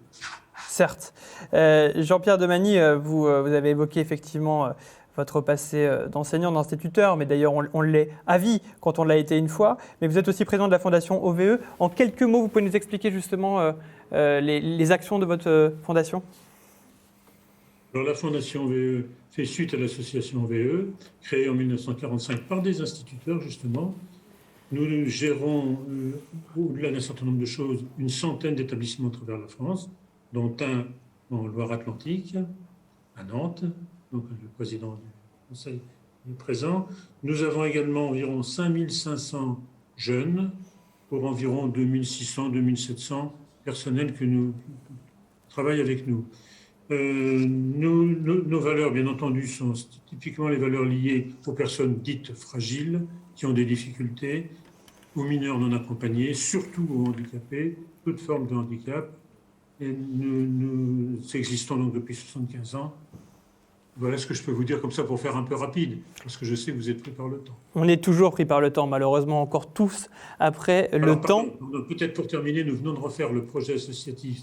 Certes. Jean-Pierre Demagny, vous avez évoqué effectivement votre passé d'enseignant, d'instituteur, mais d'ailleurs on l'est à vie quand on l'a été une fois. Mais vous êtes aussi président de la Fondation OVE. En quelques mots, vous pouvez nous expliquer justement les actions de votre fondation ? Alors, la Fondation OVE fait suite à l'association OVE, créée en 1945 par des instituteurs, justement. Nous gérons, au-delà d'un certain nombre de choses, une centaine d'établissements à travers la France, dont un en Loire-Atlantique, à Nantes, donc le président du Conseil est présent. Nous avons également environ 5500 jeunes pour environ 2600, 2700 personnels qui travaillent avec nous. Nos valeurs, bien entendu, sont typiquement les valeurs liées aux personnes dites fragiles, qui ont des difficultés, aux mineurs non accompagnés, surtout aux handicapés, toute forme de handicap. Et nous existons donc depuis 75 ans. Voilà ce que je peux vous dire comme ça pour faire un peu rapide, parce que je sais que vous êtes pris par le temps. On est toujours pris par le temps, malheureusement, encore tous après le temps. Peut-être pour terminer, nous venons de refaire le projet associatif,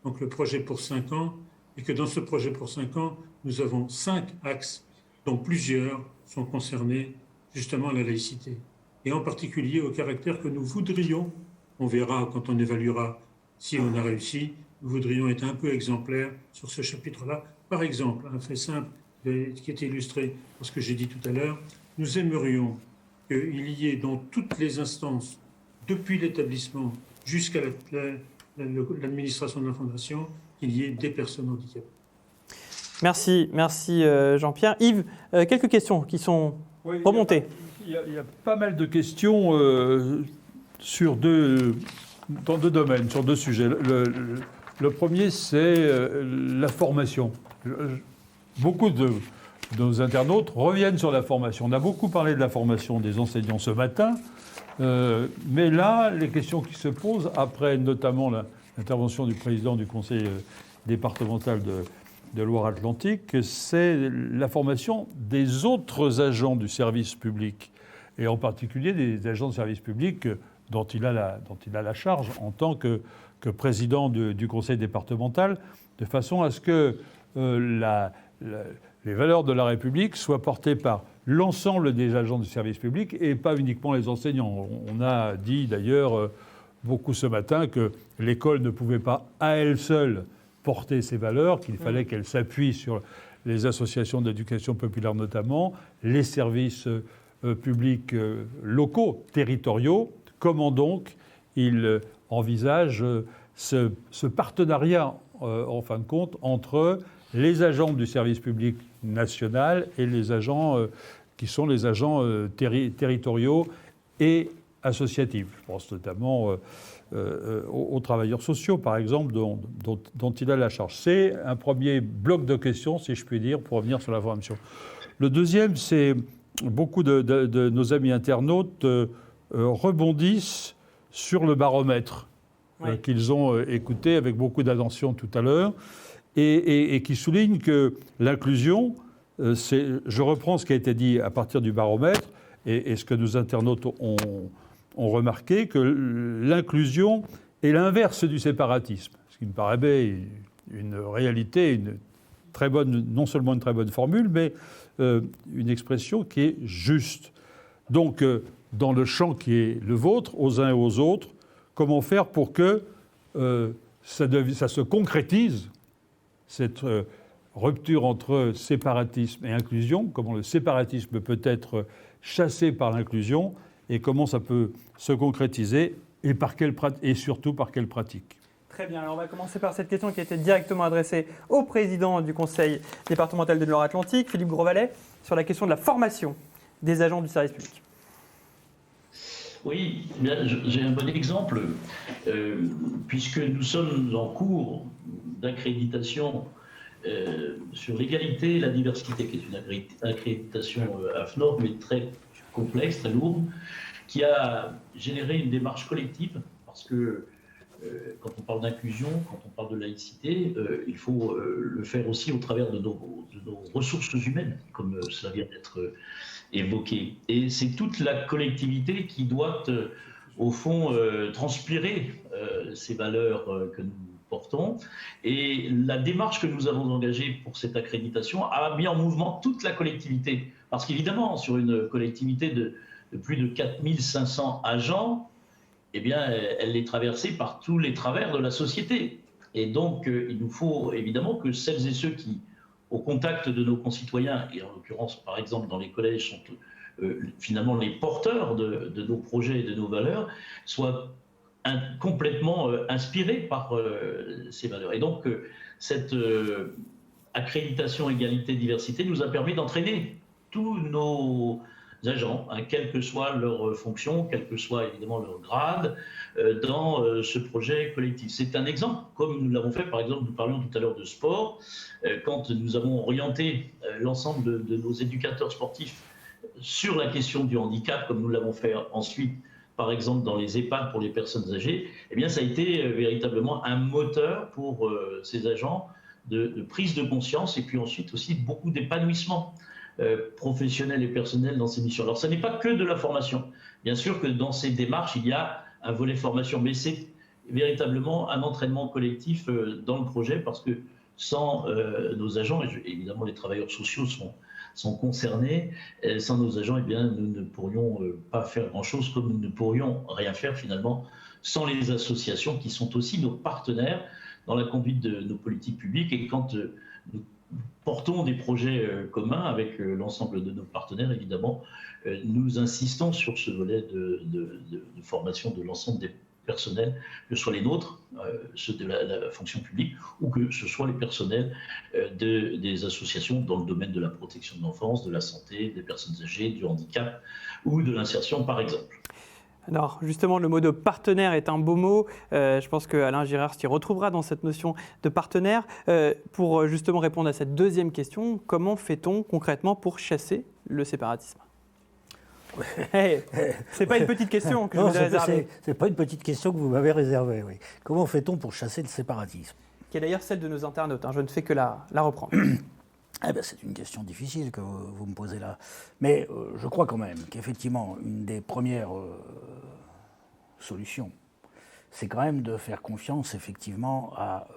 donc le projet pour 5 ans, et que dans ce projet pour 5 ans, nous avons 5 axes, dont plusieurs sont concernés justement à la laïcité, et en particulier au caractère que nous voudrions, on verra quand on évaluera si on a réussi, nous voudrions être un peu exemplaires sur ce chapitre-là. Par exemple, un fait simple qui est illustré par ce que j'ai dit tout à l'heure, nous aimerions qu'il y ait dans toutes les instances, depuis l'établissement jusqu'à l'administration de la Fondation, qu'il y ait des personnes handicapées. Merci Jean-Pierre. Yves, quelques questions qui sont remontées. Il y a pas mal de questions dans deux domaines, sur deux sujets. Le premier, c'est la formation. Beaucoup de nos internautes reviennent sur la formation. On a beaucoup parlé de la formation des enseignants ce matin, mais là, les questions qui se posent, après notamment l'intervention du président du conseil départemental de Loire-Atlantique, c'est la formation des autres agents du service public, et en particulier des agents de service public dont il a la charge en tant que président du conseil départemental, de façon à ce que les valeurs de la République soient portées par l'ensemble des agents du service public et pas uniquement les enseignants. On a dit d'ailleurs beaucoup ce matin que l'école ne pouvait pas à elle seule porter ces valeurs, qu'il fallait qu'elle s'appuie sur les associations d'éducation populaire notamment, les services publics locaux, territoriaux. Comment donc il envisage ce partenariat, en fin de compte, entre les agents du service public national et les agents qui sont les agents territoriaux et associatifs. Je pense notamment aux travailleurs sociaux, par exemple, dont il a la charge. C'est un premier bloc de questions, si je puis dire, pour revenir sur la formation. Le deuxième, c'est beaucoup de nos amis internautes rebondissent sur le baromètre qu'ils ont écouté avec beaucoup d'attention tout à l'heure et qui soulignent que l'inclusion, je reprends ce qui a été dit à partir du baromètre et ce que nos internautes ont remarqué, que l'inclusion est l'inverse du séparatisme, ce qui me paraît une réalité, très bonne, non seulement une très bonne formule, mais une expression qui est juste. Donc, dans le champ qui est le vôtre, aux uns et aux autres, comment faire pour que ça se concrétise cette rupture entre séparatisme et inclusion, comment le séparatisme peut être chassé par l'inclusion et comment ça peut se concrétiser et surtout par quelle pratique. Très bien, alors on va commencer par cette question qui a été directement adressée au président du conseil départemental de Loire-Atlantique, Philippe Grosvalet, sur la question de la formation des agents du service public. Oui, j'ai un bon exemple, puisque nous sommes en cours d'accréditation sur l'égalité et la diversité, qui est une accréditation AFNOR, mais très complexe, très lourde, qui a généré une démarche collective, parce que quand on parle d'inclusion, quand on parle de laïcité, il faut le faire aussi au travers de nos ressources humaines, comme cela vient d'être évoqué. Et c'est toute la collectivité qui doit, au fond, transpirer ces valeurs que nous portons. Et la démarche que nous avons engagée pour cette accréditation a mis en mouvement toute la collectivité. Parce qu'évidemment, sur une collectivité de plus de 4500 agents, eh bien, elle est traversée par tous les travers de la société. Et donc, il nous faut évidemment que celles et ceux qui, au contact de nos concitoyens, et en l'occurrence, par exemple, dans les collèges, sont finalement les porteurs de nos projets et de nos valeurs, soient complètement inspirés par ces valeurs. Et donc, cette accréditation égalité-diversité nous a permis d'entraîner tous nos agents, quelle que soit leur fonction, quel que soit évidemment leur grade, dans ce projet collectif. C'est un exemple, comme nous l'avons fait, par exemple, nous parlions tout à l'heure de sport, quand nous avons orienté l'ensemble de nos éducateurs sportifs sur la question du handicap, comme nous l'avons fait ensuite, par exemple, dans les EHPAD pour les personnes âgées, eh bien, ça a été véritablement un moteur pour ces agents de prise de conscience et puis ensuite aussi beaucoup d'épanouissement professionnel et personnel dans ces missions. Alors, ce n'est pas que de la formation. Bien sûr que dans ces démarches, il y a un volet formation, mais c'est véritablement un entraînement collectif dans le projet parce que sans nos agents, et évidemment les travailleurs sociaux sont concernés, sans nos agents, eh bien, nous ne pourrions pas faire grand-chose comme nous ne pourrions rien faire finalement sans les associations qui sont aussi nos partenaires dans la conduite de nos politiques publiques. Et quand nous portons des projets communs avec l'ensemble de nos partenaires, évidemment, nous insistons sur ce volet de formation de l'ensemble des personnels, que ce soit les nôtres, ceux de la fonction publique, ou que ce soit les personnels des associations dans le domaine de la protection de l'enfance, de la santé, des personnes âgées, du handicap ou de l'insertion, par exemple. Alors justement, le mot de partenaire est un beau mot. Je pense qu'Alain Girard s'y retrouvera dans cette notion de partenaire. Pour justement répondre à cette deuxième question, comment fait-on concrètement pour chasser le séparatisme ? Hey, c'est pas une petite question que je vous ai réservée. C'est pas une petite question que vous m'avez réservée, oui. Comment fait-on pour chasser le séparatisme ? Qui est d'ailleurs celle de nos internautes, je ne fais que la reprendre. Eh ben, c'est une question difficile que vous me posez là. Mais je crois quand même qu'effectivement, une des premières solutions, c'est quand même de faire confiance effectivement à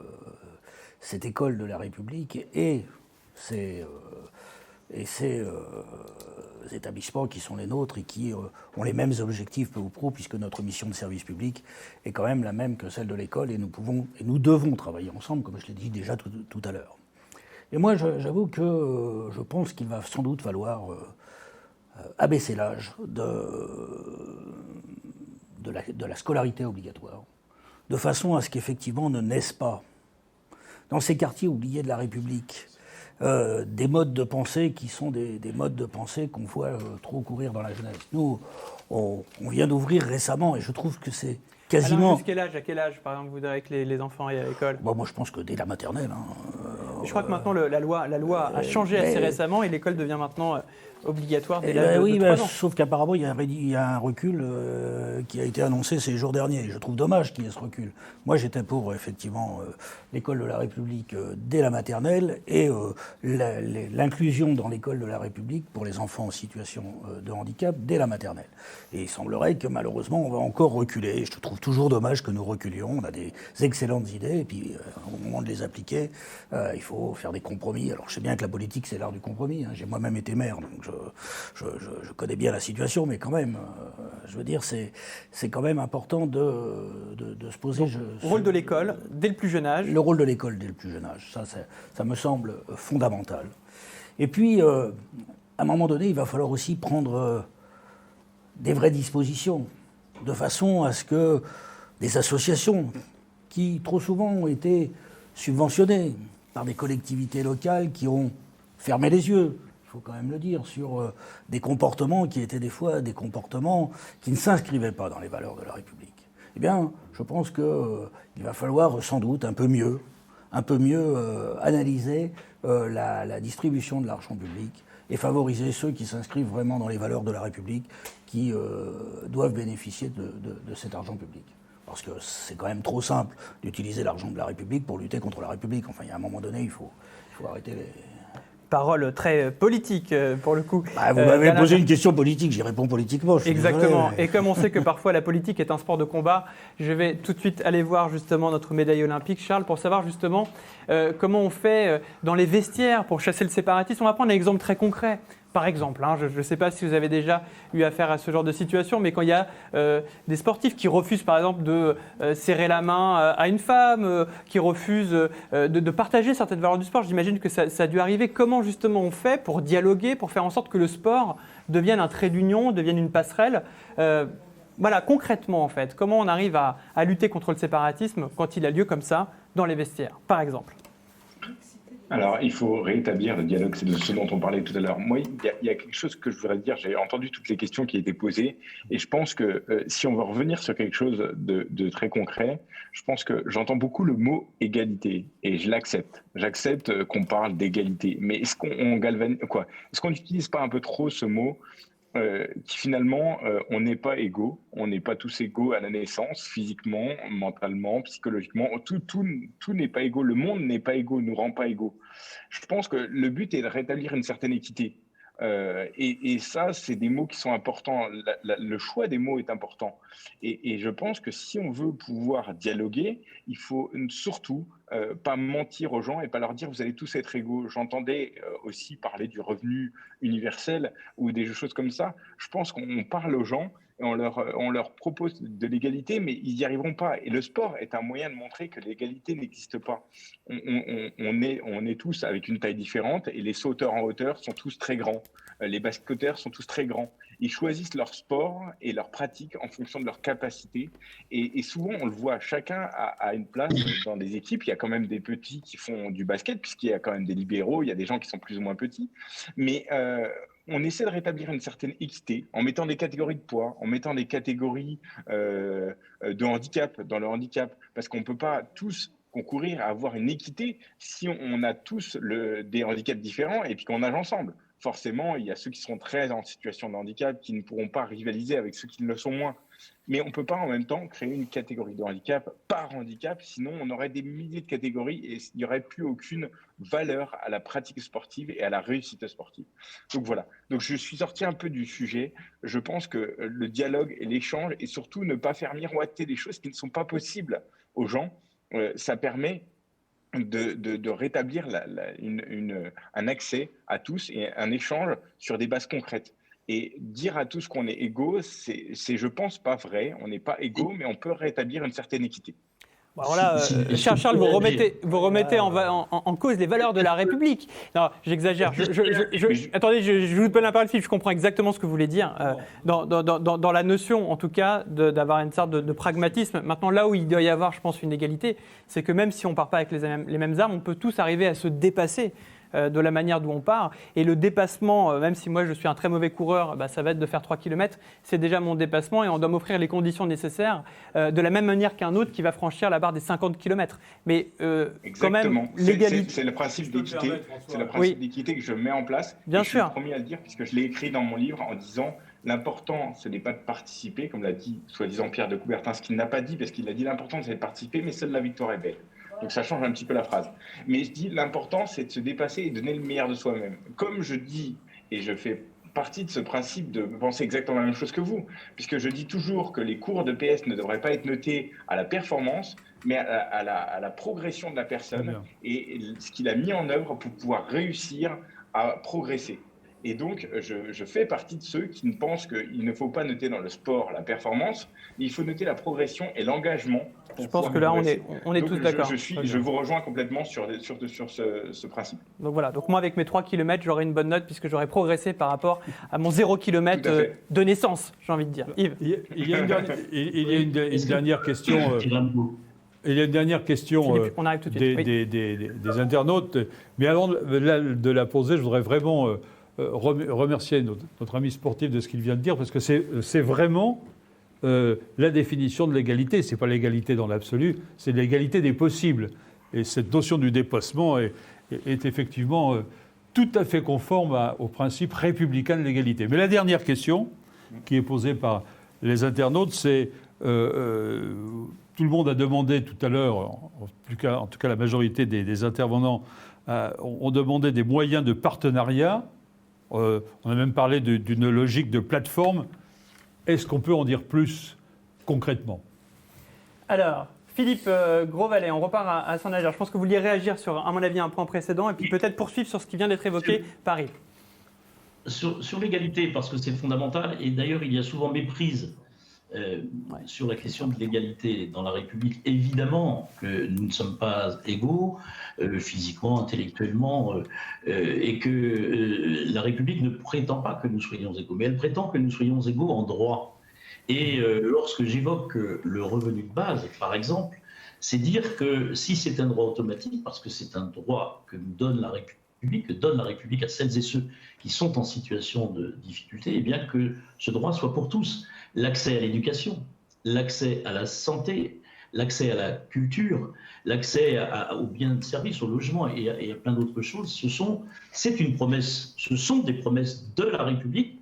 cette école de la République et ces établissements qui sont les nôtres et qui ont les mêmes objectifs peu ou prou, puisque notre mission de service public est quand même la même que celle de l'école et nous devons travailler ensemble, comme je l'ai dit déjà tout à l'heure. Et moi, j'avoue que je pense qu'il va sans doute falloir abaisser l'âge de la scolarité obligatoire, de façon à ce qu'effectivement ne naissent pas, dans ces quartiers oubliés de la République, des modes de pensée qui sont des modes de pensée qu'on voit trop courir dans la jeunesse. Nous, on vient d'ouvrir récemment, et je trouve que c'est quasiment... Alain, à quel âge, par exemple, vous direz que les enfants aillent à l'école ? Bon, moi, je pense que dès la maternelle. Je crois que maintenant, la loi a changé assez récemment, et l'école devient maintenant obligatoire dès l'âge de 3 ans. Sauf qu'apparemment, il y a un recul qui a été annoncé ces jours derniers. Je trouve dommage qu'il y ait ce recul. Moi, j'étais pour, effectivement, l'école de la République dès la maternelle et l'inclusion dans l'école de la République pour les enfants en situation de handicap dès la maternelle. Et il semblerait que, malheureusement, on va encore reculer. Je trouve toujours dommage que nous reculions. On a des excellentes idées, et puis, au moment de les appliquer, il faut faire des compromis. Alors, je sais bien que la politique, c'est l'art du compromis. J'ai moi-même été maire, donc je connais bien la situation, mais quand même, Je veux dire, c'est quand même important de se poser... Le rôle de l'école, dès le plus jeune âge. Le rôle de l'école dès le plus jeune âge, ça me semble fondamental. Et puis, à un moment donné, il va falloir aussi prendre des vraies dispositions, de façon à ce que des associations qui, trop souvent, ont été subventionnées par des collectivités locales qui ont fermé les yeux, il faut quand même le dire, sur des comportements qui étaient des fois des comportements qui ne s'inscrivaient pas dans les valeurs de la République. Eh bien, je pense qu'il va falloir sans doute un peu mieux analyser la distribution de l'argent public et favoriser ceux qui s'inscrivent vraiment dans les valeurs de la République, qui doivent bénéficier de cet argent public. Parce que c'est quand même trop simple d'utiliser l'argent de la République pour lutter contre la République. Enfin, il y a un moment donné, il faut arrêter les... Parole très politique, pour le coup. Vous m'avez posé une question politique, j'y réponds politiquement. Exactement. Et comme on sait que parfois la politique est un sport de combat, je vais tout de suite aller voir justement notre médaille olympique, Charles, pour savoir justement comment on fait dans les vestiaires pour chasser le séparatisme. On va prendre un exemple très concret. Par exemple, je ne sais pas si vous avez déjà eu affaire à ce genre de situation, mais quand il y a des sportifs qui refusent par exemple de serrer la main à une femme, qui refusent de partager certaines valeurs du sport, j'imagine que ça a dû arriver. Comment justement on fait pour dialoguer, pour faire en sorte que le sport devienne un trait d'union, devienne une passerelle voilà, concrètement en fait, comment on arrive à lutter contre le séparatisme quand il a lieu comme ça dans les vestiaires, par exemple? Alors, il faut rétablir le dialogue, c'est de ce dont on parlait tout à l'heure. Moi, il y a quelque chose que je voudrais dire. J'ai entendu toutes les questions qui étaient posées et je pense que si on veut revenir sur quelque chose de très concret, je pense que j'entends beaucoup le mot égalité et je l'accepte. J'accepte qu'on parle d'égalité, mais est-ce qu'on galvanise quoi? Est-ce qu'on n'utilise pas un peu trop ce mot qui finalement, on n'est pas égaux, on n'est pas tous égaux à la naissance, physiquement, mentalement, psychologiquement, tout n'est pas égaux, le monde n'est pas égaux, nous rend pas égaux. Je pense que le but est de rétablir une certaine équité. Et ça, c'est des mots qui sont importants. Le choix des mots est important. Et je pense que si on veut pouvoir dialoguer, il faut surtout pas mentir aux gens et pas leur dire vous allez tous être égaux. J'entendais aussi parler du revenu universel ou des choses comme ça. Je pense qu'on parle aux gens et on leur propose de l'égalité, mais ils n'y arriveront pas. Et le sport est un moyen de montrer que l'égalité n'existe pas. On est tous avec une taille différente et les sauteurs en hauteur sont tous très grands. Les basketteurs sont tous très grands. Ils choisissent leur sport et leur pratique en fonction de leur capacité. Et souvent, on le voit, chacun a une place dans des équipes. Il y a quand même des petits qui font du basket, puisqu'il y a quand même des libéraux, il y a des gens qui sont plus ou moins petits. Mais on essaie de rétablir une certaine équité en mettant des catégories de poids, en mettant des catégories de handicap dans le handicap, parce qu'on ne peut pas tous concourir à avoir une équité si on a tous des handicaps différents et puis qu'on nage ensemble. Forcément, il y a ceux qui seront très en situation de handicap qui ne pourront pas rivaliser avec ceux qui ne le sont moins. Mais on ne peut pas en même temps créer une catégorie de handicap par handicap, sinon on aurait des milliers de catégories et il n'y aurait plus aucune valeur à la pratique sportive et à la réussite sportive. Donc voilà, donc je suis sorti un peu du sujet. Je pense que le dialogue et l'échange et surtout ne pas faire miroiter des choses qui ne sont pas possibles aux gens, ça permet de rétablir un accès à tous et un échange sur des bases concrètes. Et dire à tous qu'on est égaux, c'est je pense, pas vrai. On n'est pas égaux, mais on peut rétablir une certaine équité. Bon, alors là, Charles, vous remettez en cause les valeurs de la République. Non, j'exagère. Attendez, je vous donne la parole, Philippe. Je comprends exactement ce que vous voulez dire. Dans la notion, en tout cas, d'avoir une sorte de pragmatisme. Maintenant, là où il doit y avoir, je pense, une égalité, c'est que même si on ne part pas avec les mêmes armes, on peut tous arriver à se dépasser de la manière d'où on part. Et le dépassement, même si moi je suis un très mauvais coureur, ça va être de faire 3 km, c'est déjà mon dépassement et on doit m'offrir les conditions nécessaires de la même manière qu'un autre qui va franchir la barre des 50 km. Mais quand même, l'égalité... C'est le principe d'équité, c'est le principe d'équité que je mets en place. Bien sûr. Je suis le premier à le dire puisque je l'ai écrit dans mon livre en disant l'important, ce n'est pas de participer, comme l'a dit soi-disant Pierre de Coubertin, ce qu'il n'a pas dit parce qu'il a dit l'important c'est de participer, mais seule la victoire est belle. Donc ça change un petit peu la phrase. Mais je dis l'important, c'est de se dépasser et donner le meilleur de soi-même. Comme je dis, et je fais partie de ce principe de penser exactement la même chose que vous, puisque je dis toujours que les cours de PS ne devraient pas être notés à la performance, mais à la progression de la personne et ce qu'il a mis en œuvre pour pouvoir réussir à progresser. Et donc, je fais partie de ceux qui pensent qu'il ne faut pas noter dans le sport la performance, mais il faut noter la progression et l'engagement. Je pense que là, on est donc, tous d'accord. Je vous rejoins complètement sur ce principe. Donc voilà, donc moi avec mes 3 km, j'aurai une bonne note puisque j'aurai progressé par rapport à mon 0 km de naissance, j'ai envie de dire. Yves. Il y a une dernière question. Il y a une dernière question Philippe, on arrive tout de suite. des internautes. Mais avant de la poser, je voudrais vraiment remercier notre ami sportif de ce qu'il vient de dire, parce que c'est vraiment la définition de l'égalité. Ce n'est pas l'égalité dans l'absolu, c'est l'égalité des possibles. Et cette notion du dépassement est effectivement tout à fait conforme au principe républicain de l'égalité. Mais la dernière question qui est posée par les internautes, c'est... tout le monde a demandé tout à l'heure, en tout cas la majorité des intervenants ont demandé des moyens de partenariat. On a même parlé d'une logique de plateforme. Est-ce qu'on peut en dire plus concrètement ? Alors, Philippe Grosvalet, on repart à Saint-Nazaire. Je pense que vous vouliez réagir sur, à mon avis, un point précédent et puis peut-être poursuivre sur ce qui vient d'être évoqué par Yves. Sur l'égalité, parce que c'est fondamental, et d'ailleurs il y a souvent méprise sur la question de l'égalité dans la République. Évidemment que nous ne sommes pas égaux physiquement, intellectuellement, et que la République ne prétend pas que nous soyons égaux, mais elle prétend que nous soyons égaux en droit. Et lorsque j'évoque le revenu de base, par exemple, c'est dire que si c'est un droit automatique, parce que c'est un droit que nous donne la République, que donne la République à celles et ceux qui sont en situation de difficulté, et bien que ce droit soit pour tous. L'accès à l'éducation, l'accès à la santé, l'accès à la culture, l'accès aux biens de service, au logement et à plein d'autres choses, c'est une promesse, ce sont des promesses de la République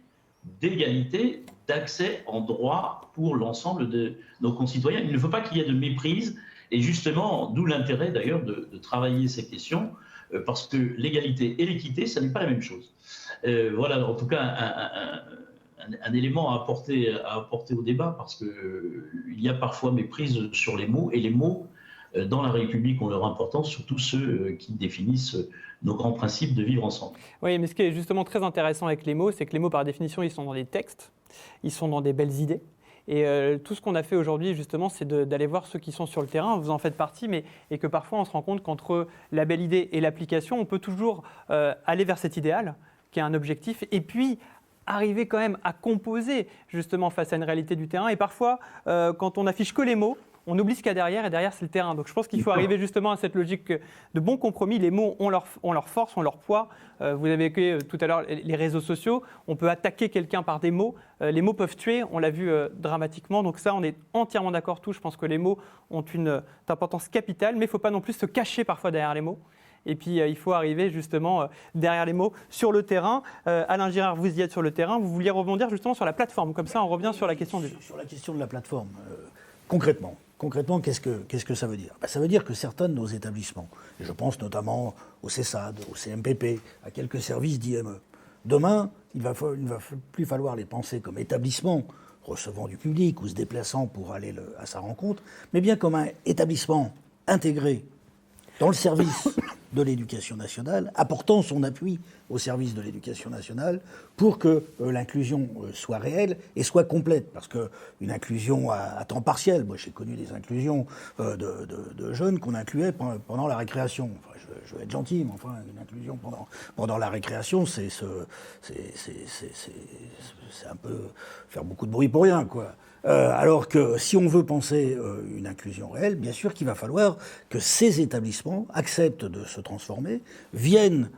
d'égalité, d'accès en droit pour l'ensemble de nos concitoyens. Il ne faut pas qu'il y ait de méprise, et justement, d'où l'intérêt d'ailleurs de travailler ces questions, parce que l'égalité et l'équité, ça n'est pas la même chose. Voilà, en tout cas, un élément à apporter au débat, parce qu'il y a parfois méprise sur les mots, et les mots, dans la République, ont leur importance, surtout ceux qui définissent nos grands principes de vivre ensemble. Oui, mais ce qui est justement très intéressant avec les mots, c'est que les mots, par définition, ils sont dans des textes, ils sont dans des belles idées. Et tout ce qu'on a fait aujourd'hui, justement, c'est d'aller voir ceux qui sont sur le terrain, vous en faites partie, et que parfois on se rend compte qu'entre la belle idée et l'application, on peut toujours aller vers cet idéal, qui est un objectif, et puis arriver quand même à composer justement face à une réalité du terrain. Et parfois, quand on affiche que les mots, on oublie ce qu'il y a derrière, et derrière, c'est le terrain. Donc je pense qu'il faut arriver justement à cette logique de bon compromis. Les mots ont leur force, ont leur poids. Vous avez évoqué tout à l'heure les réseaux sociaux. On peut attaquer quelqu'un par des mots. Les mots peuvent tuer, on l'a vu dramatiquement. Donc ça, on est entièrement d'accord tous. Je pense que les mots ont une importance capitale, mais il ne faut pas non plus se cacher parfois derrière les mots. Et puis, il faut arriver justement derrière les mots sur le terrain. Alain Girard, vous y êtes sur le terrain. Vous vouliez rebondir justement sur la plateforme. Comme ça, on revient sur la question du... Sur la question de la plateforme, concrètement, qu'est-ce que ça veut dire ? Ça veut dire que certains de nos établissements, et je pense notamment au CESAD, au CMPP, à quelques services d'IME, demain, il ne va plus falloir les penser comme établissements recevant du public ou se déplaçant pour aller à sa rencontre, mais bien comme un établissement intégré dans le service de l'éducation nationale, apportant son appui au service de l'éducation nationale pour que l'inclusion soit réelle et soit complète. Parce qu'une inclusion à temps partiel, moi j'ai connu des inclusions de jeunes qu'on incluait pendant la récréation. Enfin, je veux être gentil, mais enfin une inclusion pendant la récréation, c'est un peu faire beaucoup de bruit pour rien, quoi. Alors que si on veut penser une inclusion réelle, bien sûr qu'il va falloir que ces établissements acceptent de se transformer, viennent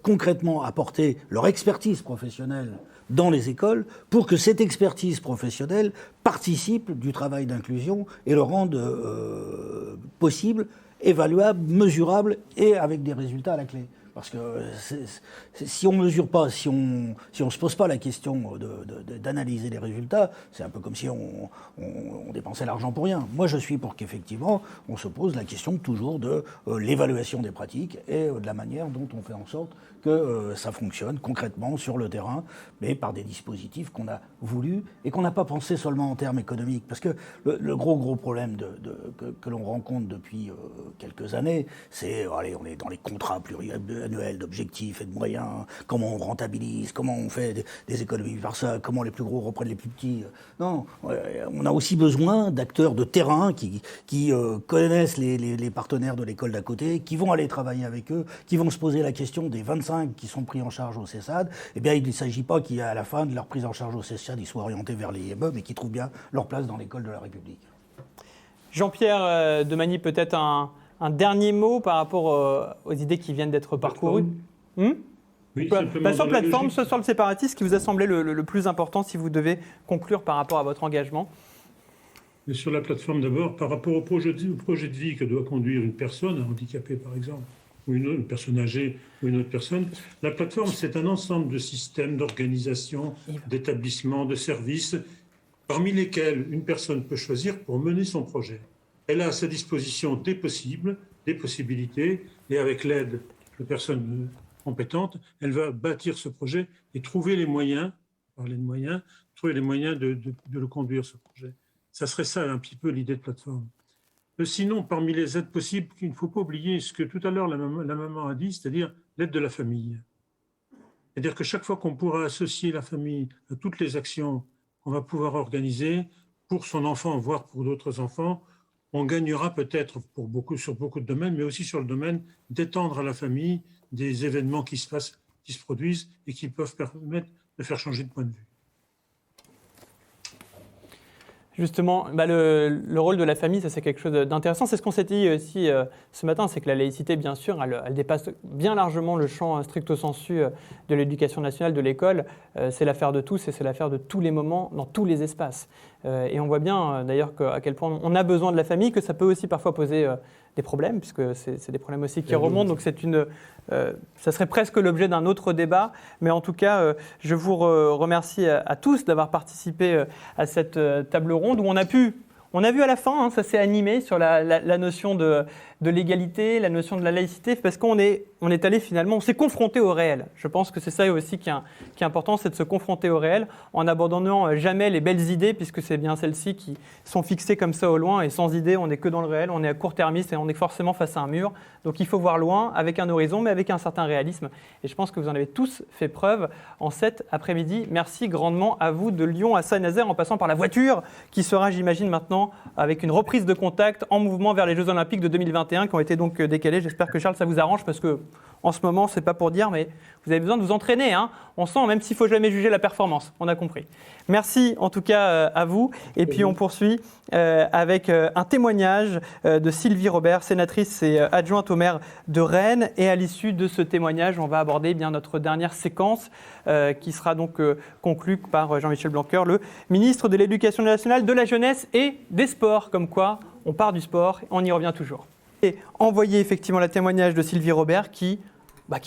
concrètement apporter leur expertise professionnelle dans les écoles pour que cette expertise professionnelle participe du travail d'inclusion et le rende possible, évaluable, mesurable et avec des résultats à la clé. Parce que si on ne mesure pas, si on se pose pas la question d'analyser les résultats, c'est un peu comme si on dépensait l'argent pour rien. Moi, je suis pour qu'effectivement, on se pose la question toujours de l'évaluation des pratiques et de la manière dont on fait en sorte que ça fonctionne concrètement sur le terrain, mais par des dispositifs qu'on a voulu et qu'on n'a pas pensé seulement en termes économiques. Parce que le gros problème que l'on rencontre depuis quelques années, c'est, allez, on est dans les contrats annuel d'objectifs et de moyens, comment on rentabilise, comment on fait des économies par ça, comment les plus gros reprennent les plus petits. Non, on a aussi besoin d'acteurs de terrain qui connaissent les partenaires de l'école d'à côté, qui vont aller travailler avec eux, qui vont se poser la question des 25 qui sont pris en charge au CESAD. Eh bien, il ne s'agit pas qu'à la fin de leur prise en charge au CESAD, ils soient orientés vers les IME, mais qu'ils trouvent bien leur place dans l'école de la République. Jean-Pierre Demagny, peut-être un dernier mot par rapport aux idées qui viennent d'être parcourues. Oui, pas sur plateforme, soit sur le séparatisme, qui vous a semblé le plus important si vous devez conclure par rapport à votre engagement. Mais sur la plateforme d'abord, par rapport au projet de vie que doit conduire une personne handicapée par exemple, ou une personne âgée ou une autre personne, la plateforme c'est un ensemble de systèmes, d'organisation, d'établissements, de services, parmi lesquels une personne peut choisir pour mener son projet. Elle a à sa disposition des possibilités, et avec l'aide de personnes compétentes, elle va bâtir ce projet et trouver les moyens, trouver les moyens de le conduire, ce projet. Ça serait ça un petit peu l'idée de plateforme. Sinon, parmi les aides possibles, il ne faut pas oublier ce que tout à l'heure la maman a dit, c'est-à-dire l'aide de la famille. C'est-à-dire que chaque fois qu'on pourra associer la famille à toutes les actions qu'on va pouvoir organiser pour son enfant, voire pour d'autres enfants, on gagnera peut-être sur beaucoup de domaines, mais aussi sur le domaine d'étendre à la famille des événements qui se produisent et qui peuvent permettre de faire changer de point de vue. Justement, le rôle de la famille, ça c'est quelque chose d'intéressant. C'est ce qu'on s'est dit aussi ce matin, c'est que la laïcité, bien sûr, elle dépasse bien largement le champ stricto sensu de l'éducation nationale, de l'école. C'est l'affaire de tous et c'est l'affaire de tous les moments, dans tous les espaces. Et on voit bien d'ailleurs à quel point on a besoin de la famille, que ça peut aussi parfois poser des problèmes, puisque c'est des problèmes aussi qui remontent. Donc ça serait presque l'objet d'un autre débat. Mais en tout cas, je vous remercie à tous d'avoir participé à cette table ronde où on a vu à la fin, ça s'est animé sur la notion de l'égalité, la notion de la laïcité, parce qu'on est allé finalement, on s'est confronté au réel. Je pense que c'est ça aussi qui est important, c'est de se confronter au réel en n'abandonnant jamais les belles idées, puisque c'est bien celles-ci qui sont fixées comme ça au loin, et sans idées, on n'est que dans le réel, on est à court-termiste et on est forcément face à un mur. Donc il faut voir loin, avec un horizon, mais avec un certain réalisme. Et je pense que vous en avez tous fait preuve en cet après-midi. Merci grandement à vous de Lyon à Saint-Nazaire, en passant par la voiture, qui sera, j'imagine, maintenant avec une reprise de contact en mouvement vers les Jeux Olympiques de 2021 qui ont été donc décalés. J'espère que Charles, ça vous arrange parce que en ce moment, c'est pas pour dire, mais vous avez besoin de vous entraîner. On sent, même s'il ne faut jamais juger la performance. On a compris. Merci en tout cas à vous. Et puis on poursuit avec un témoignage de Sylvie Robert, sénatrice et adjointe au maire de Rennes. Et à l'issue de ce témoignage, on va aborder bien notre dernière séquence qui sera donc conclue par Jean-Michel Blanquer, le ministre de l'Éducation nationale, de la jeunesse et des sports. Comme quoi, on part du sport, on y revient toujours. Et envoyer effectivement le témoignage de Sylvie Robert qui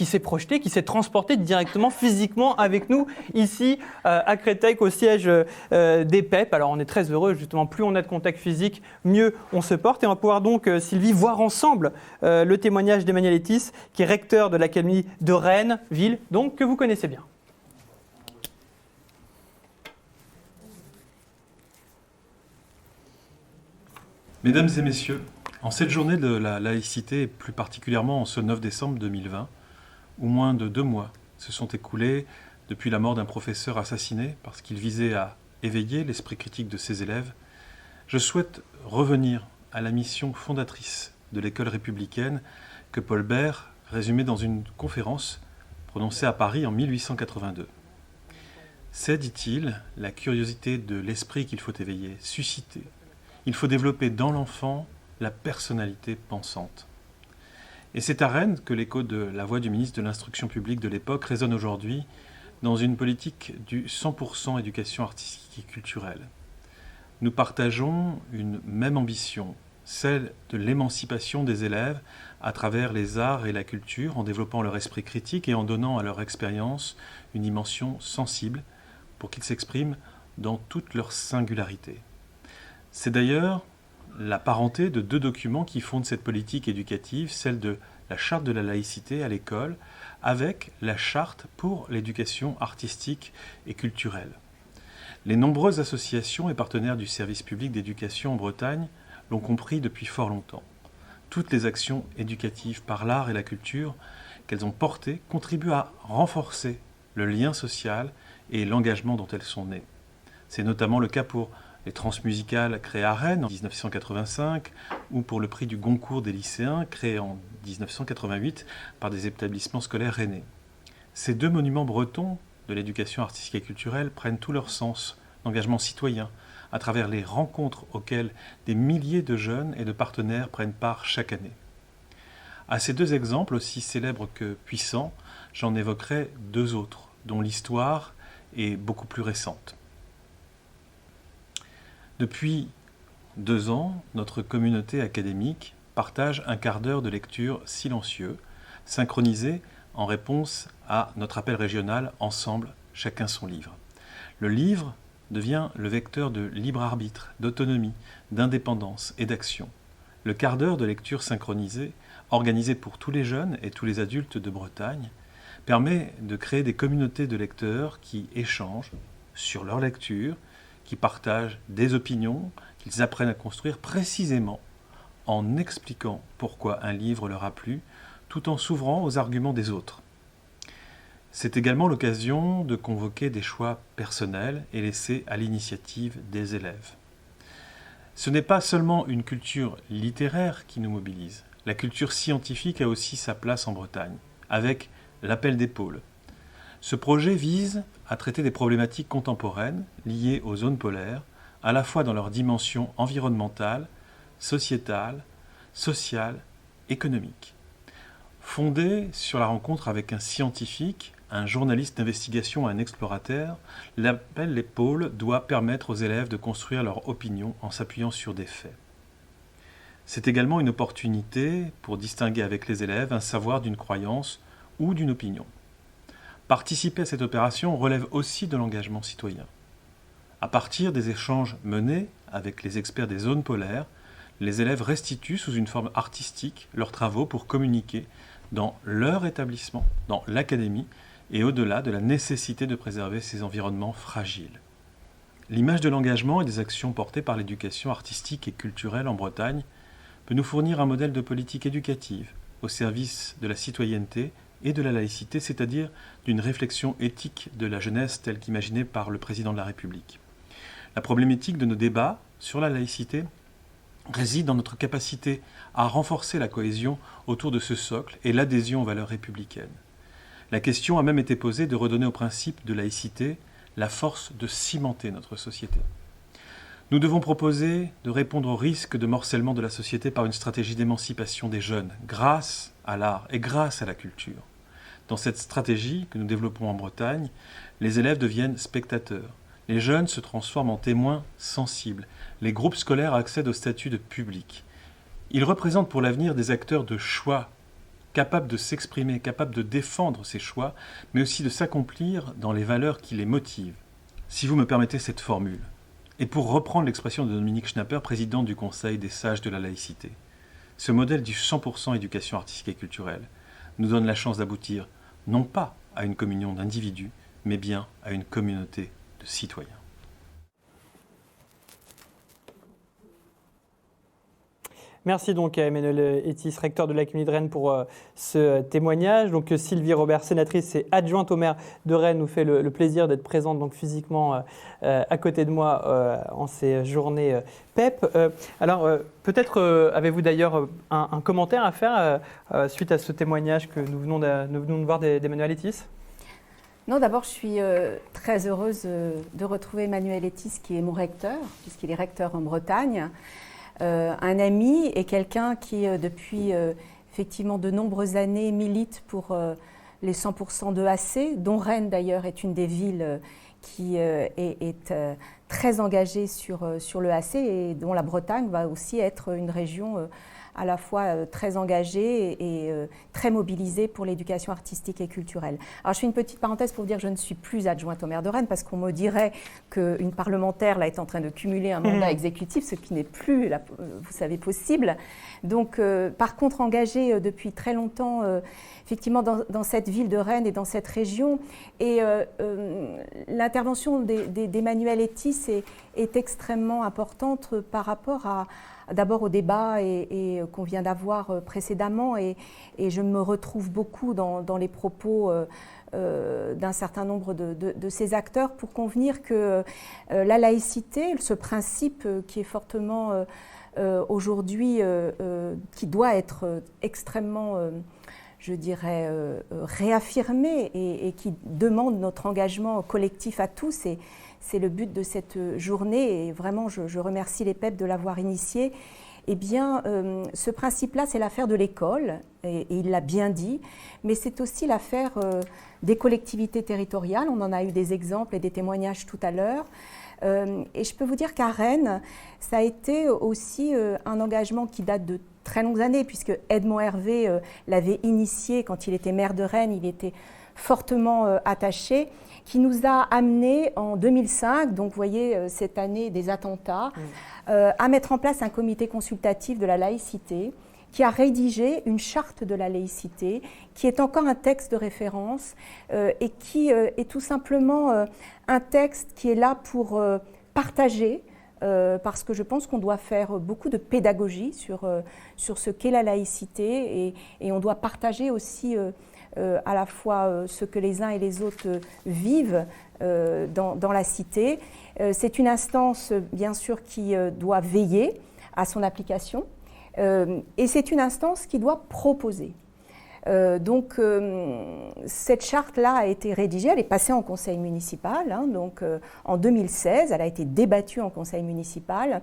s'est projetée, qui s'est transportée directement, physiquement avec nous ici à Créteil, au siège des PEP. Alors on est très heureux, justement, plus on a de contact physique, mieux on se porte. Et on va pouvoir donc, Sylvie, voir ensemble le témoignage d'Emmanuel Etis, qui est recteur de l'Académie de Rennes, ville donc que vous connaissez bien. Mesdames et messieurs, en cette journée de la laïcité, et plus particulièrement en ce 9 décembre 2020, où moins de 2 mois se sont écoulés depuis la mort d'un professeur assassiné parce qu'il visait à éveiller l'esprit critique de ses élèves, je souhaite revenir à la mission fondatrice de l'école républicaine que Paul Bert résumait dans une conférence prononcée à Paris en 1882. C'est, dit-il, la curiosité de l'esprit qu'il faut éveiller, susciter. Il faut développer dans l'enfant la personnalité pensante. Et c'est à Rennes que l'écho de la voix du ministre de l'Instruction publique de l'époque résonne aujourd'hui dans une politique du 100% éducation artistique et culturelle. Nous partageons une même ambition, celle de l'émancipation des élèves à travers les arts et la culture, en développant leur esprit critique et en donnant à leur expérience une dimension sensible pour qu'ils s'expriment dans toute leur singularité. C'est d'ailleurs la parenté de 2 documents qui fondent cette politique éducative, celle de la charte de la laïcité à l'école, avec la charte pour l'éducation artistique et culturelle. Les nombreuses associations et partenaires du service public d'éducation en Bretagne l'ont compris depuis fort longtemps. Toutes les actions éducatives par l'art et la culture qu'elles ont portées contribuent à renforcer le lien social et l'engagement dont elles sont nées. C'est notamment le cas pour les transmusicales créées à Rennes en 1985 ou pour le prix du Goncourt des lycéens créé en 1988 par des établissements scolaires rennais. Ces deux monuments bretons de l'éducation artistique et culturelle prennent tout leur sens d'engagement citoyen à travers les rencontres auxquelles des milliers de jeunes et de partenaires prennent part chaque année. À ces deux exemples, aussi célèbres que puissants, j'en évoquerai deux autres, dont l'histoire est beaucoup plus récente. Depuis 2 ans, notre communauté académique partage un quart d'heure de lecture silencieux, synchronisé en réponse à notre appel régional « Ensemble, chacun son livre ». Le livre devient le vecteur de libre arbitre, d'autonomie, d'indépendance et d'action. Le quart d'heure de lecture synchronisé, organisé pour tous les jeunes et tous les adultes de Bretagne, permet de créer des communautés de lecteurs qui échangent sur leur lecture, qui partagent des opinions, qu'ils apprennent à construire précisément en expliquant pourquoi un livre leur a plu, tout en s'ouvrant aux arguments des autres. C'est également l'occasion de convoquer des choix personnels et laissés à l'initiative des élèves. Ce n'est pas seulement une culture littéraire qui nous mobilise. La culture scientifique a aussi sa place en Bretagne, avec l'appel des pôles. Ce projet vise à traiter des problématiques contemporaines liées aux zones polaires, à la fois dans leur dimension environnementale, sociétale, sociale, économique. Fondé sur la rencontre avec un scientifique, un journaliste d'investigation et un explorateur, l'appel des pôles doit permettre aux élèves de construire leur opinion en s'appuyant sur des faits. C'est également une opportunité pour distinguer avec les élèves un savoir d'une croyance ou d'une opinion. Participer à cette opération relève aussi de l'engagement citoyen. À partir des échanges menés avec les experts des zones polaires, les élèves restituent sous une forme artistique leurs travaux pour communiquer dans leur établissement, dans l'académie, et au-delà de la nécessité de préserver ces environnements fragiles. L'image de l'engagement et des actions portées par l'éducation artistique et culturelle en Bretagne peut nous fournir un modèle de politique éducative au service de la citoyenneté et de la laïcité, c'est-à-dire d'une réflexion éthique de la jeunesse telle qu'imaginée par le président de la République. La problématique de nos débats sur la laïcité réside dans notre capacité à renforcer la cohésion autour de ce socle et l'adhésion aux valeurs républicaines. La question a même été posée de redonner au principe de laïcité la force de cimenter notre société. Nous devons proposer de répondre au risque de morcellement de la société par une stratégie d'émancipation des jeunes, grâce à l'art et grâce à la culture. Dans cette stratégie que nous développons en Bretagne, les élèves deviennent spectateurs. Les jeunes se transforment en témoins sensibles. Les groupes scolaires accèdent au statut de public. Ils représentent pour l'avenir des acteurs de choix, capables de s'exprimer, capables de défendre ces choix, mais aussi de s'accomplir dans les valeurs qui les motivent. Si vous me permettez cette formule, et pour reprendre l'expression de Dominique Schnapper, président du Conseil des sages de la laïcité, ce modèle du 100% éducation artistique et culturelle nous donne la chance d'aboutir non pas à une communion d'individus, mais bien à une communauté de citoyens. Merci donc à Emmanuel Etis, recteur de l'Académie de Rennes, pour ce témoignage. Donc Sylvie Robert, sénatrice et adjointe au maire de Rennes, nous fait le plaisir d'être présente donc physiquement à côté de moi en ces journées PEP. Alors peut-être avez-vous d'ailleurs un commentaire à faire suite à ce témoignage que nous venons de voir d'Emmanuel Etis ? Non, d'abord, je suis très heureuse de retrouver Emmanuel Etis, qui est mon recteur, puisqu'il est recteur en Bretagne. Un ami et quelqu'un qui, depuis effectivement de nombreuses années, milite pour les 100% de AC, dont Rennes d'ailleurs est une des villes qui est très engagée sur le AC et dont la Bretagne va aussi être une région à la fois très engagée et très mobilisée pour l'éducation artistique et culturelle. Alors je fais une petite parenthèse pour vous dire que je ne suis plus adjointe au maire de Rennes parce qu'on me dirait qu'une parlementaire là est en train de cumuler un mandat exécutif, ce qui n'est plus, vous savez, possible. Donc par contre engagée depuis très longtemps effectivement dans cette ville de Rennes et dans cette région. Et l'intervention d'Emmanuel Etis est extrêmement importante par rapport d'abord au débat et qu'on vient d'avoir précédemment, et je me retrouve beaucoup dans les propos d'un certain nombre de ces acteurs pour convenir que la laïcité, ce principe qui est fortement aujourd'hui, qui doit être extrêmement, je dirais, réaffirmé et qui demande notre engagement collectif à tous. Et c'est le but de cette journée, et vraiment je remercie les PEP de l'avoir initié. Eh bien, ce principe-là, c'est l'affaire de l'école, et il l'a bien dit, mais c'est aussi l'affaire des collectivités territoriales. On en a eu des exemples et des témoignages tout à l'heure. Et je peux vous dire qu'à Rennes, ça a été aussi un engagement qui date de très longues années, puisque Edmond Hervé l'avait initié quand il était maire de Rennes, il était fortement attaché, qui nous a amené en 2005, donc vous voyez cette année des attentats, à mettre en place un comité consultatif de la laïcité, qui a rédigé une charte de la laïcité, qui est encore un texte de référence et qui est tout simplement un texte qui est là pour partager, parce que je pense qu'on doit faire beaucoup de pédagogie sur ce qu'est la laïcité, et on doit partager aussi à la fois ce que les uns et les autres vivent dans la cité. C'est une instance, bien sûr, qui doit veiller à son application, et c'est une instance qui doit proposer. Donc, cette charte-là a été rédigée, elle est passée en conseil municipal, donc en 2016, elle a été débattue en conseil municipal.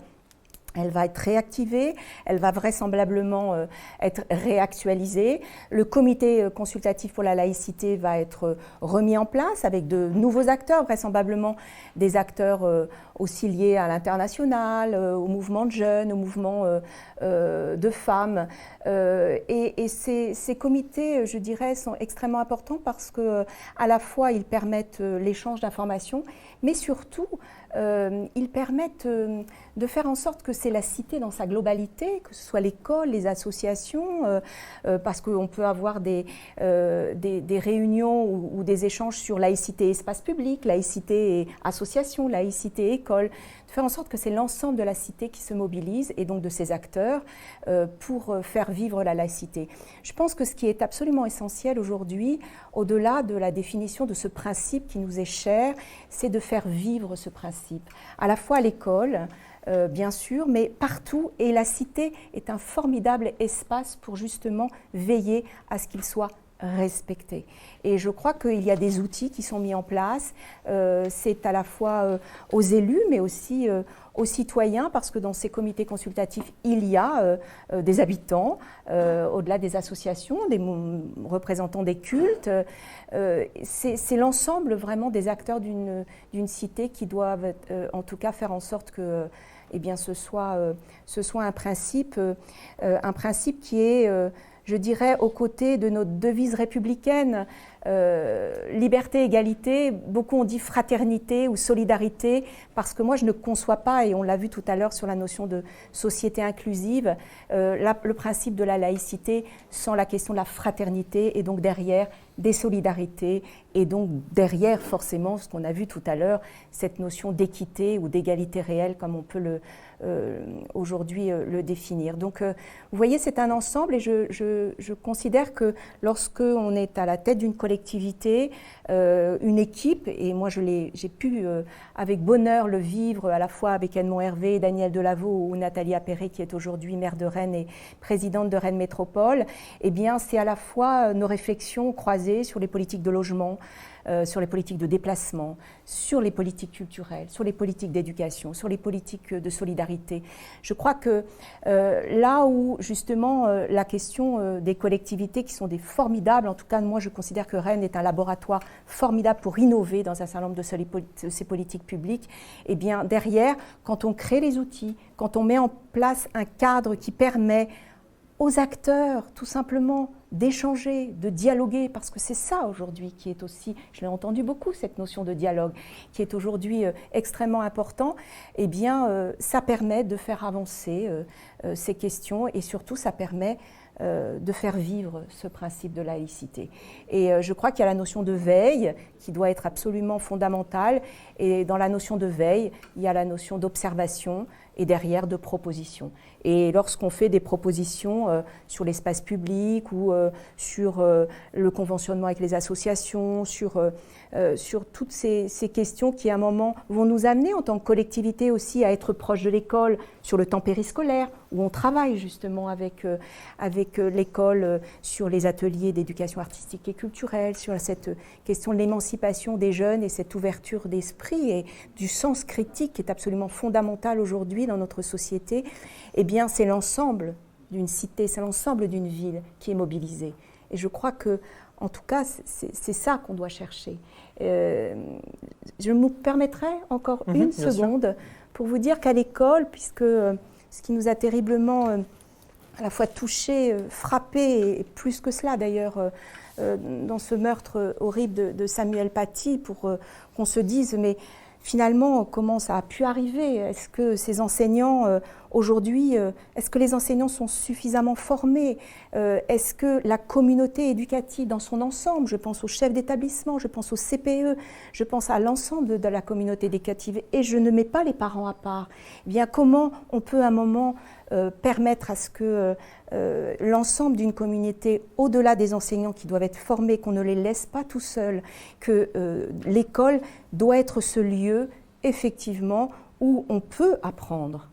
Elle va être réactivée, elle va vraisemblablement être réactualisée. Le comité consultatif pour la laïcité va être remis en place avec de nouveaux acteurs, vraisemblablement des acteurs aussi liés à l'international, au mouvement de jeunes, au mouvement de femmes. Et ces comités, je dirais, sont extrêmement importants parce qu'à la fois ils permettent l'échange d'informations, mais surtout ils permettent de faire en sorte que c'est la cité dans sa globalité, que ce soit l'école, les associations, parce qu'on peut avoir des réunions ou des échanges sur laïcité et espace public, laïcité et association, laïcité et école, de faire en sorte que c'est l'ensemble de la cité qui se mobilise, et donc de ses acteurs, pour faire vivre la laïcité. Je pense que ce qui est absolument essentiel aujourd'hui, au-delà de la définition de ce principe qui nous est cher, c'est de faire vivre ce principe, à la fois à l'école, bien sûr, mais partout, et la cité est un formidable espace pour justement veiller à ce qu'il soit respecté. Et je crois qu'il y a des outils qui sont mis en place, c'est à la fois aux élus, mais aussi aux citoyens, parce que dans ces comités consultatifs, il y a des habitants, au-delà des associations, des représentants des cultes. C'est l'ensemble vraiment des acteurs d'une cité qui doivent en tout cas faire en sorte que ce soit un principe qui est, je dirais, aux côtés de notre devise républicaine, liberté, égalité. Beaucoup ont dit fraternité ou solidarité, parce que moi je ne conçois pas, et on l'a vu tout à l'heure sur la notion de société inclusive, le principe de la laïcité sans la question de la fraternité, et donc derrière des solidarités, et donc derrière forcément ce qu'on a vu tout à l'heure, cette notion d'équité ou d'égalité réelle, comme on peut aujourd'hui le définir. Donc vous voyez, c'est un ensemble, et je considère que lorsqu'on est à la tête d'une collectivité, une équipe, et moi j'ai pu avec bonheur le vivre à la fois avec Edmond Hervé, Daniel Delaveau ou Nathalie Appéré, qui est aujourd'hui maire de Rennes et présidente de Rennes Métropole, eh bien c'est à la fois nos réflexions croisées sur les politiques de logement, sur les politiques de déplacement, sur les politiques culturelles, sur les politiques d'éducation, sur les politiques de solidarité. Je crois que là où justement la question des collectivités qui sont des formidables, en tout cas moi je considère que Rennes est un laboratoire formidable pour innover dans un certain nombre de ces politiques publiques, et bien derrière, quand on crée les outils, quand on met en place un cadre qui permet aux acteurs, tout simplement, d'échanger, de dialoguer, parce que c'est ça aujourd'hui qui est aussi, je l'ai entendu beaucoup, cette notion de dialogue, qui est aujourd'hui extrêmement important, eh bien, ça permet de faire avancer ces questions, et surtout, ça permet de faire vivre ce principe de laïcité. Et je crois qu'il y a la notion de veille qui doit être absolument fondamentale, et dans la notion de veille, il y a la notion d'observation, et derrière de propositions. Et lorsqu'on fait des propositions sur l'espace public ou sur le conventionnement avec les associations, sur toutes ces questions qui à un moment vont nous amener en tant que collectivité aussi à être proche de l'école sur le temps périscolaire, où on travaille justement avec l'école sur les ateliers d'éducation artistique et culturelle, sur cette question de l'émancipation des jeunes et cette ouverture d'esprit et du sens critique qui est absolument fondamental aujourd'hui dans notre société. Eh bien, c'est l'ensemble d'une cité, c'est l'ensemble d'une ville qui est mobilisé. Et je crois que, en tout cas, c'est ça qu'on doit chercher. Je me permettrai encore une seconde pour vous dire qu'à l'école, puisque ce qui nous a terriblement à la fois touchés, frappés, et plus que cela d'ailleurs, dans ce meurtre horrible de Samuel Paty, pour qu'on se dise, mais finalement, comment ça a pu arriver? Est-ce que ces enseignants, aujourd'hui, est-ce que les enseignants sont suffisamment formés? Est-ce que la communauté éducative dans son ensemble, je pense aux chefs d'établissement, je pense au CPE, je pense à l'ensemble de la communauté éducative, et je ne mets pas les parents à part, eh bien, comment on peut à un moment permettre à ce que l'ensemble d'une communauté, au-delà des enseignants qui doivent être formés, qu'on ne les laisse pas tout seuls, que l'école doit être ce lieu, effectivement, où on peut apprendre,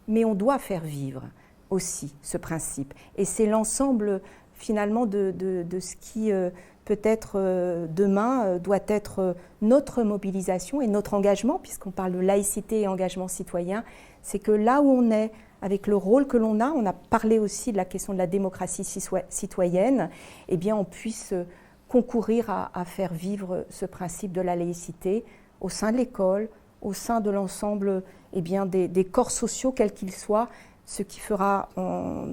mais on doit faire vivre aussi ce principe. Et c'est l'ensemble, finalement, de ce qui, peut-être demain, doit être notre mobilisation et notre engagement, puisqu'on parle de laïcité et engagement citoyen, c'est que là où on est, avec le rôle que l'on a, on a parlé aussi de la question de la démocratie citoyenne, eh bien on puisse concourir à faire vivre ce principe de la laïcité au sein de l'école, au sein de l'ensemble eh bien, des corps sociaux, quels qu'ils soient, ce qui fera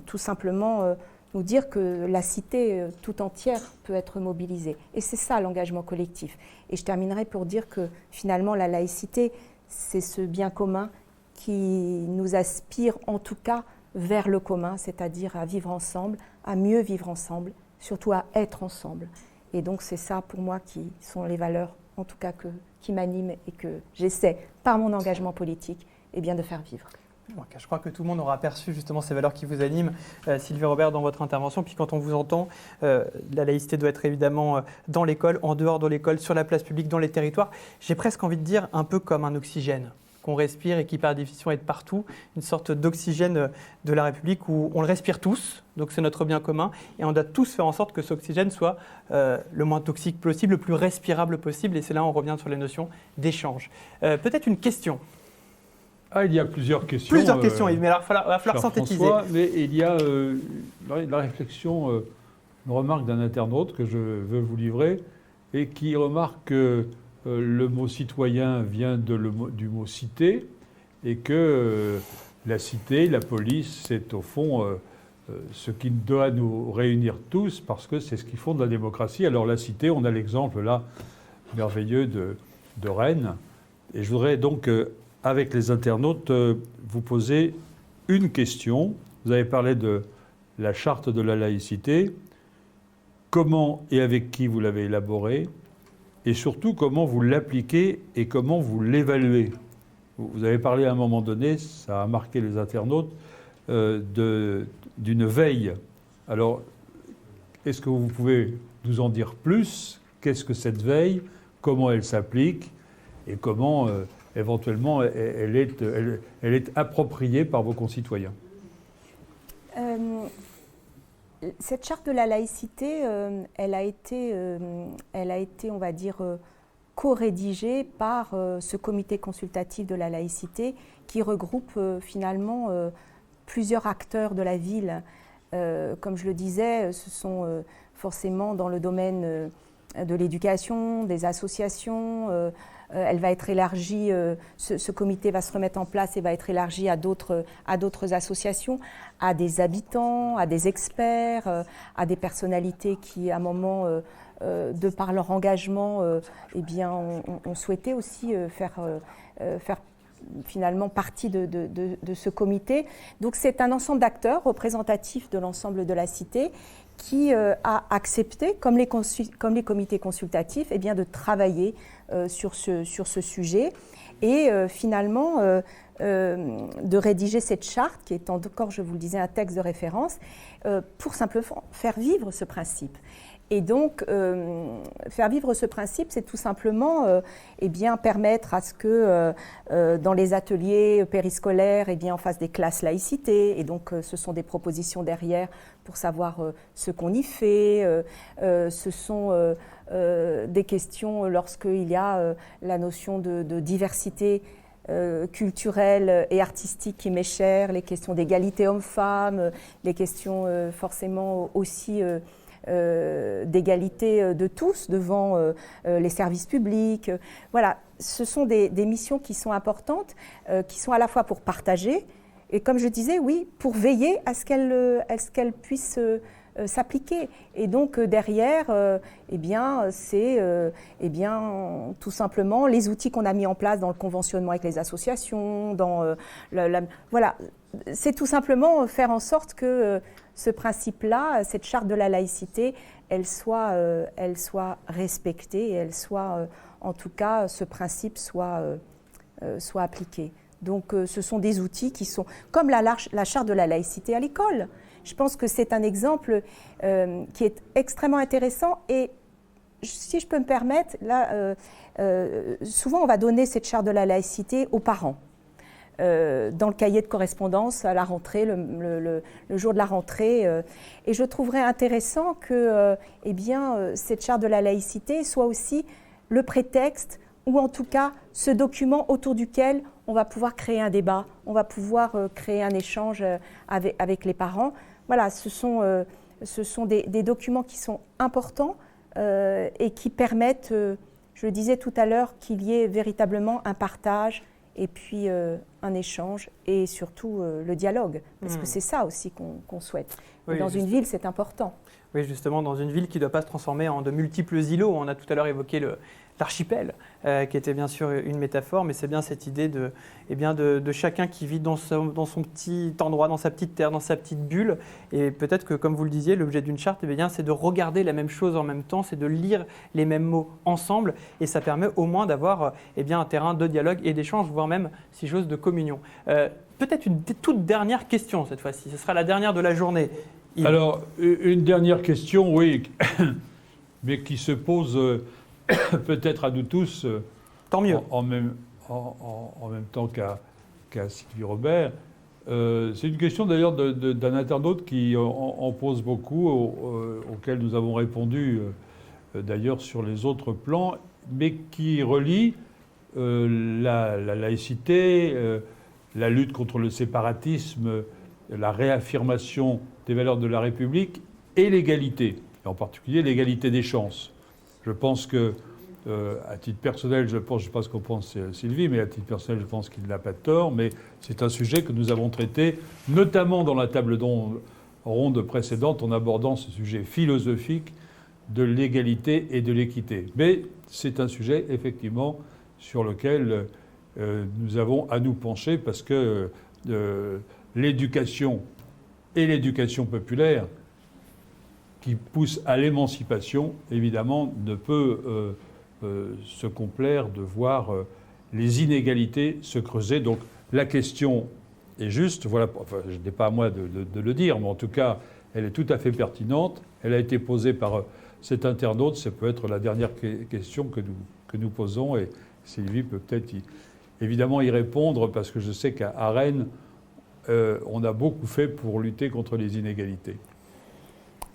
tout simplement nous dire que la cité tout entière peut être mobilisée. Et c'est ça l'engagement collectif. Et je terminerai pour dire que finalement la laïcité, c'est ce bien commun qui nous aspire en tout cas vers le commun, c'est-à-dire à vivre ensemble, à mieux vivre ensemble, surtout à être ensemble. Et donc c'est ça pour moi qui sont les valeurs, en tout cas qui m'animent et que j'essaie, par mon engagement politique, eh bien, de faire vivre. Okay, je crois que tout le monde aura perçu justement ces valeurs qui vous animent, Sylvie Robert, dans votre intervention. Puis quand on vous entend, la laïcité doit être évidemment dans l'école, en dehors de l'école, sur la place publique, dans les territoires. J'ai presque envie de dire un peu comme un oxygène qu'on respire et qui par définition est partout, une sorte d'oxygène de la République où on le respire tous, donc c'est notre bien commun, et on doit tous faire en sorte que cet oxygène soit le moins toxique possible, le plus respirable possible, et c'est là où on revient sur les notions d'échange. Peut-être une question. Ah, il y a plusieurs questions. Plusieurs questions, mais il va falloir synthétiser. François, mais il y a la réflexion, une remarque d'un internaute que je veux vous livrer, et qui remarque que le mot citoyen vient du mot cité, et que la cité, la police, c'est au fond ce qui doit nous réunir tous, parce que c'est ce qui fonde la démocratie. Alors la cité, on a l'exemple là, merveilleux de Rennes, et je voudrais donc, avec les internautes, vous poser une question. Vous avez parlé de la charte de la laïcité. Comment et avec qui vous l'avez élaborée? Et surtout, comment vous l'appliquez et comment vous l'évaluez? Vous avez parlé à un moment donné, ça a marqué les internautes, d'une veille. Alors, est-ce que vous pouvez nous en dire plus? Qu'est-ce que cette veille? Comment elle s'applique? Et comment, éventuellement, elle est appropriée par vos concitoyens? Cette charte de la laïcité, elle a été, on va dire, co-rédigée par ce comité consultatif de la laïcité qui regroupe finalement plusieurs acteurs de la ville. Comme je le disais, ce sont forcément dans le domaine de l'éducation, des associations. Elle va être élargie, ce comité va se remettre en place et va être élargi à d'autres associations, à des habitants, à des experts, à des personnalités qui, à un moment, de par leur engagement, eh bien, ont souhaité aussi faire finalement partie de ce comité. Donc c'est un ensemble d'acteurs représentatifs de l'ensemble de la cité qui a accepté, comme les comités consultatifs, eh bien, de travailler sur ce sujet et finalement de rédiger cette charte, qui est encore, je vous le disais, un texte de référence, pour simplement faire vivre ce principe. Et donc, faire vivre ce principe, c'est tout simplement eh bien, permettre à ce que dans les ateliers périscolaires, eh bien, on fasse des classes laïcité. Et donc, ce sont des propositions derrière pour savoir ce qu'on y fait. Ce sont des questions lorsqu'il y a la notion de diversité culturelle et artistique qui m'est chère, les questions d'égalité homme-femme, les questions forcément aussi d'égalité de tous devant les services publics. Voilà, ce sont des missions qui sont importantes, qui sont à la fois pour partager et, comme je disais, oui, pour veiller à ce qu'elles puissent s'appliquer. Et donc derrière, eh bien, c'est tout simplement les outils qu'on a mis en place dans le conventionnement avec les associations, voilà, c'est tout simplement faire en sorte que ce principe-là, cette charte de la laïcité, elle soit respectée et en tout cas, ce principe soit appliqué. Donc ce sont des outils qui sont comme la charte de la laïcité à l'école. Je pense que c'est un exemple qui est extrêmement intéressant et, si je peux me permettre, là, souvent on va donner cette charte de la laïcité aux parents. Dans le cahier de correspondance à la rentrée, le jour de la rentrée. Et je trouverais intéressant que cette charte de la laïcité soit aussi le prétexte, ou en tout cas ce document autour duquel on va pouvoir créer un débat, on va pouvoir créer un échange avec les parents. Voilà, ce sont des documents qui sont importants et qui permettent, je le disais tout à l'heure, qu'il y ait véritablement un partage et puis un échange et surtout le dialogue, parce que c'est ça aussi qu'on souhaite. Oui, dans une ville, c'est important. Oui, justement, dans une ville qui ne doit pas se transformer en de multiples îlots. On a tout à l'heure évoqué l'archipel, qui était bien sûr une métaphore, mais c'est bien cette idée de chacun qui vit dans son petit endroit, dans sa petite terre, dans sa petite bulle. Et peut-être que, comme vous le disiez, l'objet d'une charte, c'est de regarder la même chose en même temps, c'est de lire les mêmes mots ensemble, et ça permet au moins d'avoir un terrain de dialogue et d'échange, voire même, si j'ose, de communion. Peut-être une toute dernière question cette fois-ci, ce sera la dernière de la journée. Alors, une dernière question, oui, mais qui se pose peut-être à nous tous. Tant mieux. En même temps qu'à Sylvie Robert. C'est une question d'ailleurs d'un internaute qui en pose beaucoup, auquel nous avons répondu d'ailleurs sur les autres plans, mais qui relie la laïcité, la lutte contre le séparatisme, la réaffirmation des valeurs de la République et l'égalité, et en particulier l'égalité des chances. Je pense que, à titre personnel, je ne sais pas ce qu'en pense Sylvie, mais à titre personnel, je pense qu'il n'a pas de tort, mais c'est un sujet que nous avons traité, notamment dans la table ronde précédente, en abordant ce sujet philosophique de l'égalité et de l'équité. Mais c'est un sujet, effectivement, sur lequel nous avons à nous pencher, parce que l'éducation et l'éducation populaire, qui pousse à l'émancipation, évidemment, ne peut se complaire de voir les inégalités se creuser. Donc la question est juste, voilà, enfin, je n'ai pas à moi de le dire, mais en tout cas, elle est tout à fait pertinente. Elle a été posée par cet internaute, ça peut être la dernière question que nous posons, et Sylvie peut peut-être évidemment y répondre, parce que je sais qu'à Rennes, on a beaucoup fait pour lutter contre les inégalités.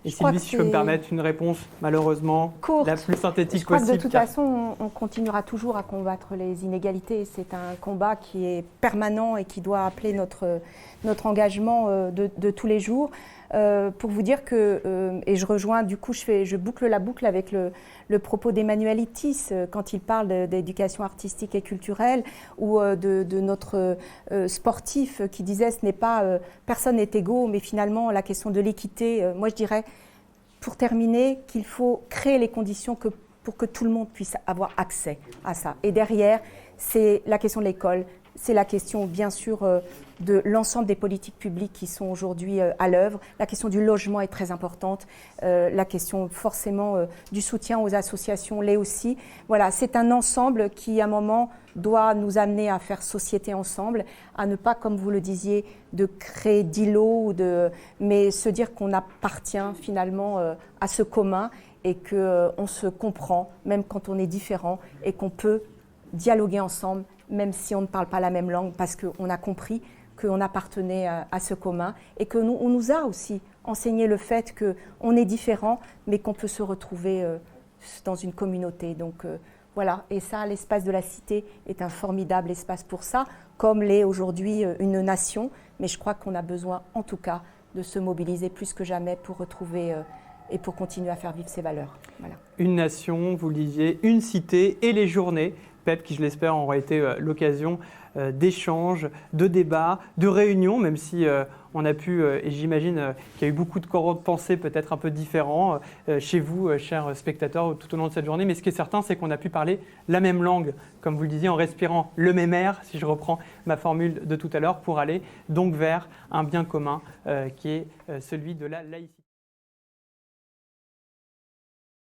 Et Sylvie, si je peux me permettre une réponse, malheureusement, courte, la plus synthétique je crois possible. Que de toute façon, on continuera toujours à combattre les inégalités. C'est un combat qui est permanent et qui doit appeler notre engagement de tous les jours. Pour vous dire que, et je rejoins, du coup, je boucle la boucle avec le propos d'Emmanuel Ittis quand il parle d'éducation artistique et culturelle, ou de notre sportif qui disait ce n'est pas personne n'est égaux, mais finalement la question de l'équité. Moi, je dirais, pour terminer, qu'il faut créer les conditions pour que tout le monde puisse avoir accès à ça. Et derrière, c'est la question de l'école. c'est la question, bien sûr, de l'ensemble des politiques publiques qui sont aujourd'hui à l'œuvre. La question du logement est très importante. La question, forcément, du soutien aux associations l'est aussi. Voilà, c'est un ensemble qui, à un moment, doit nous amener à faire société ensemble, à ne pas, comme vous le disiez, de créer d'îlots, mais se dire qu'on appartient finalement à ce commun et qu'on se comprend, même quand on est différent, et qu'on peut dialoguer ensemble, même si on ne parle pas la même langue, parce qu'on a compris qu'on appartenait à ce commun et qu'on nous a aussi enseigné le fait qu'on est différent, mais qu'on peut se retrouver dans une communauté. Donc voilà, et ça, l'espace de la Cité est un formidable espace pour ça, comme l'est aujourd'hui une nation, mais je crois qu'on a besoin, en tout cas, de se mobiliser plus que jamais pour retrouver et pour continuer à faire vivre ces valeurs. Voilà. Une nation, vous le disiez, une cité et les journées, PEP, qui je l'espère aura été l'occasion d'échanges, de débats, de réunions, même si on a pu, et j'imagine qu'il y a eu beaucoup de courants de pensée peut-être un peu différents chez vous, chers spectateurs, tout au long de cette journée. Mais ce qui est certain, c'est qu'on a pu parler la même langue, comme vous le disiez, en respirant le même air, si je reprends ma formule de tout à l'heure, pour aller donc vers un bien commun qui est celui de la laïcité.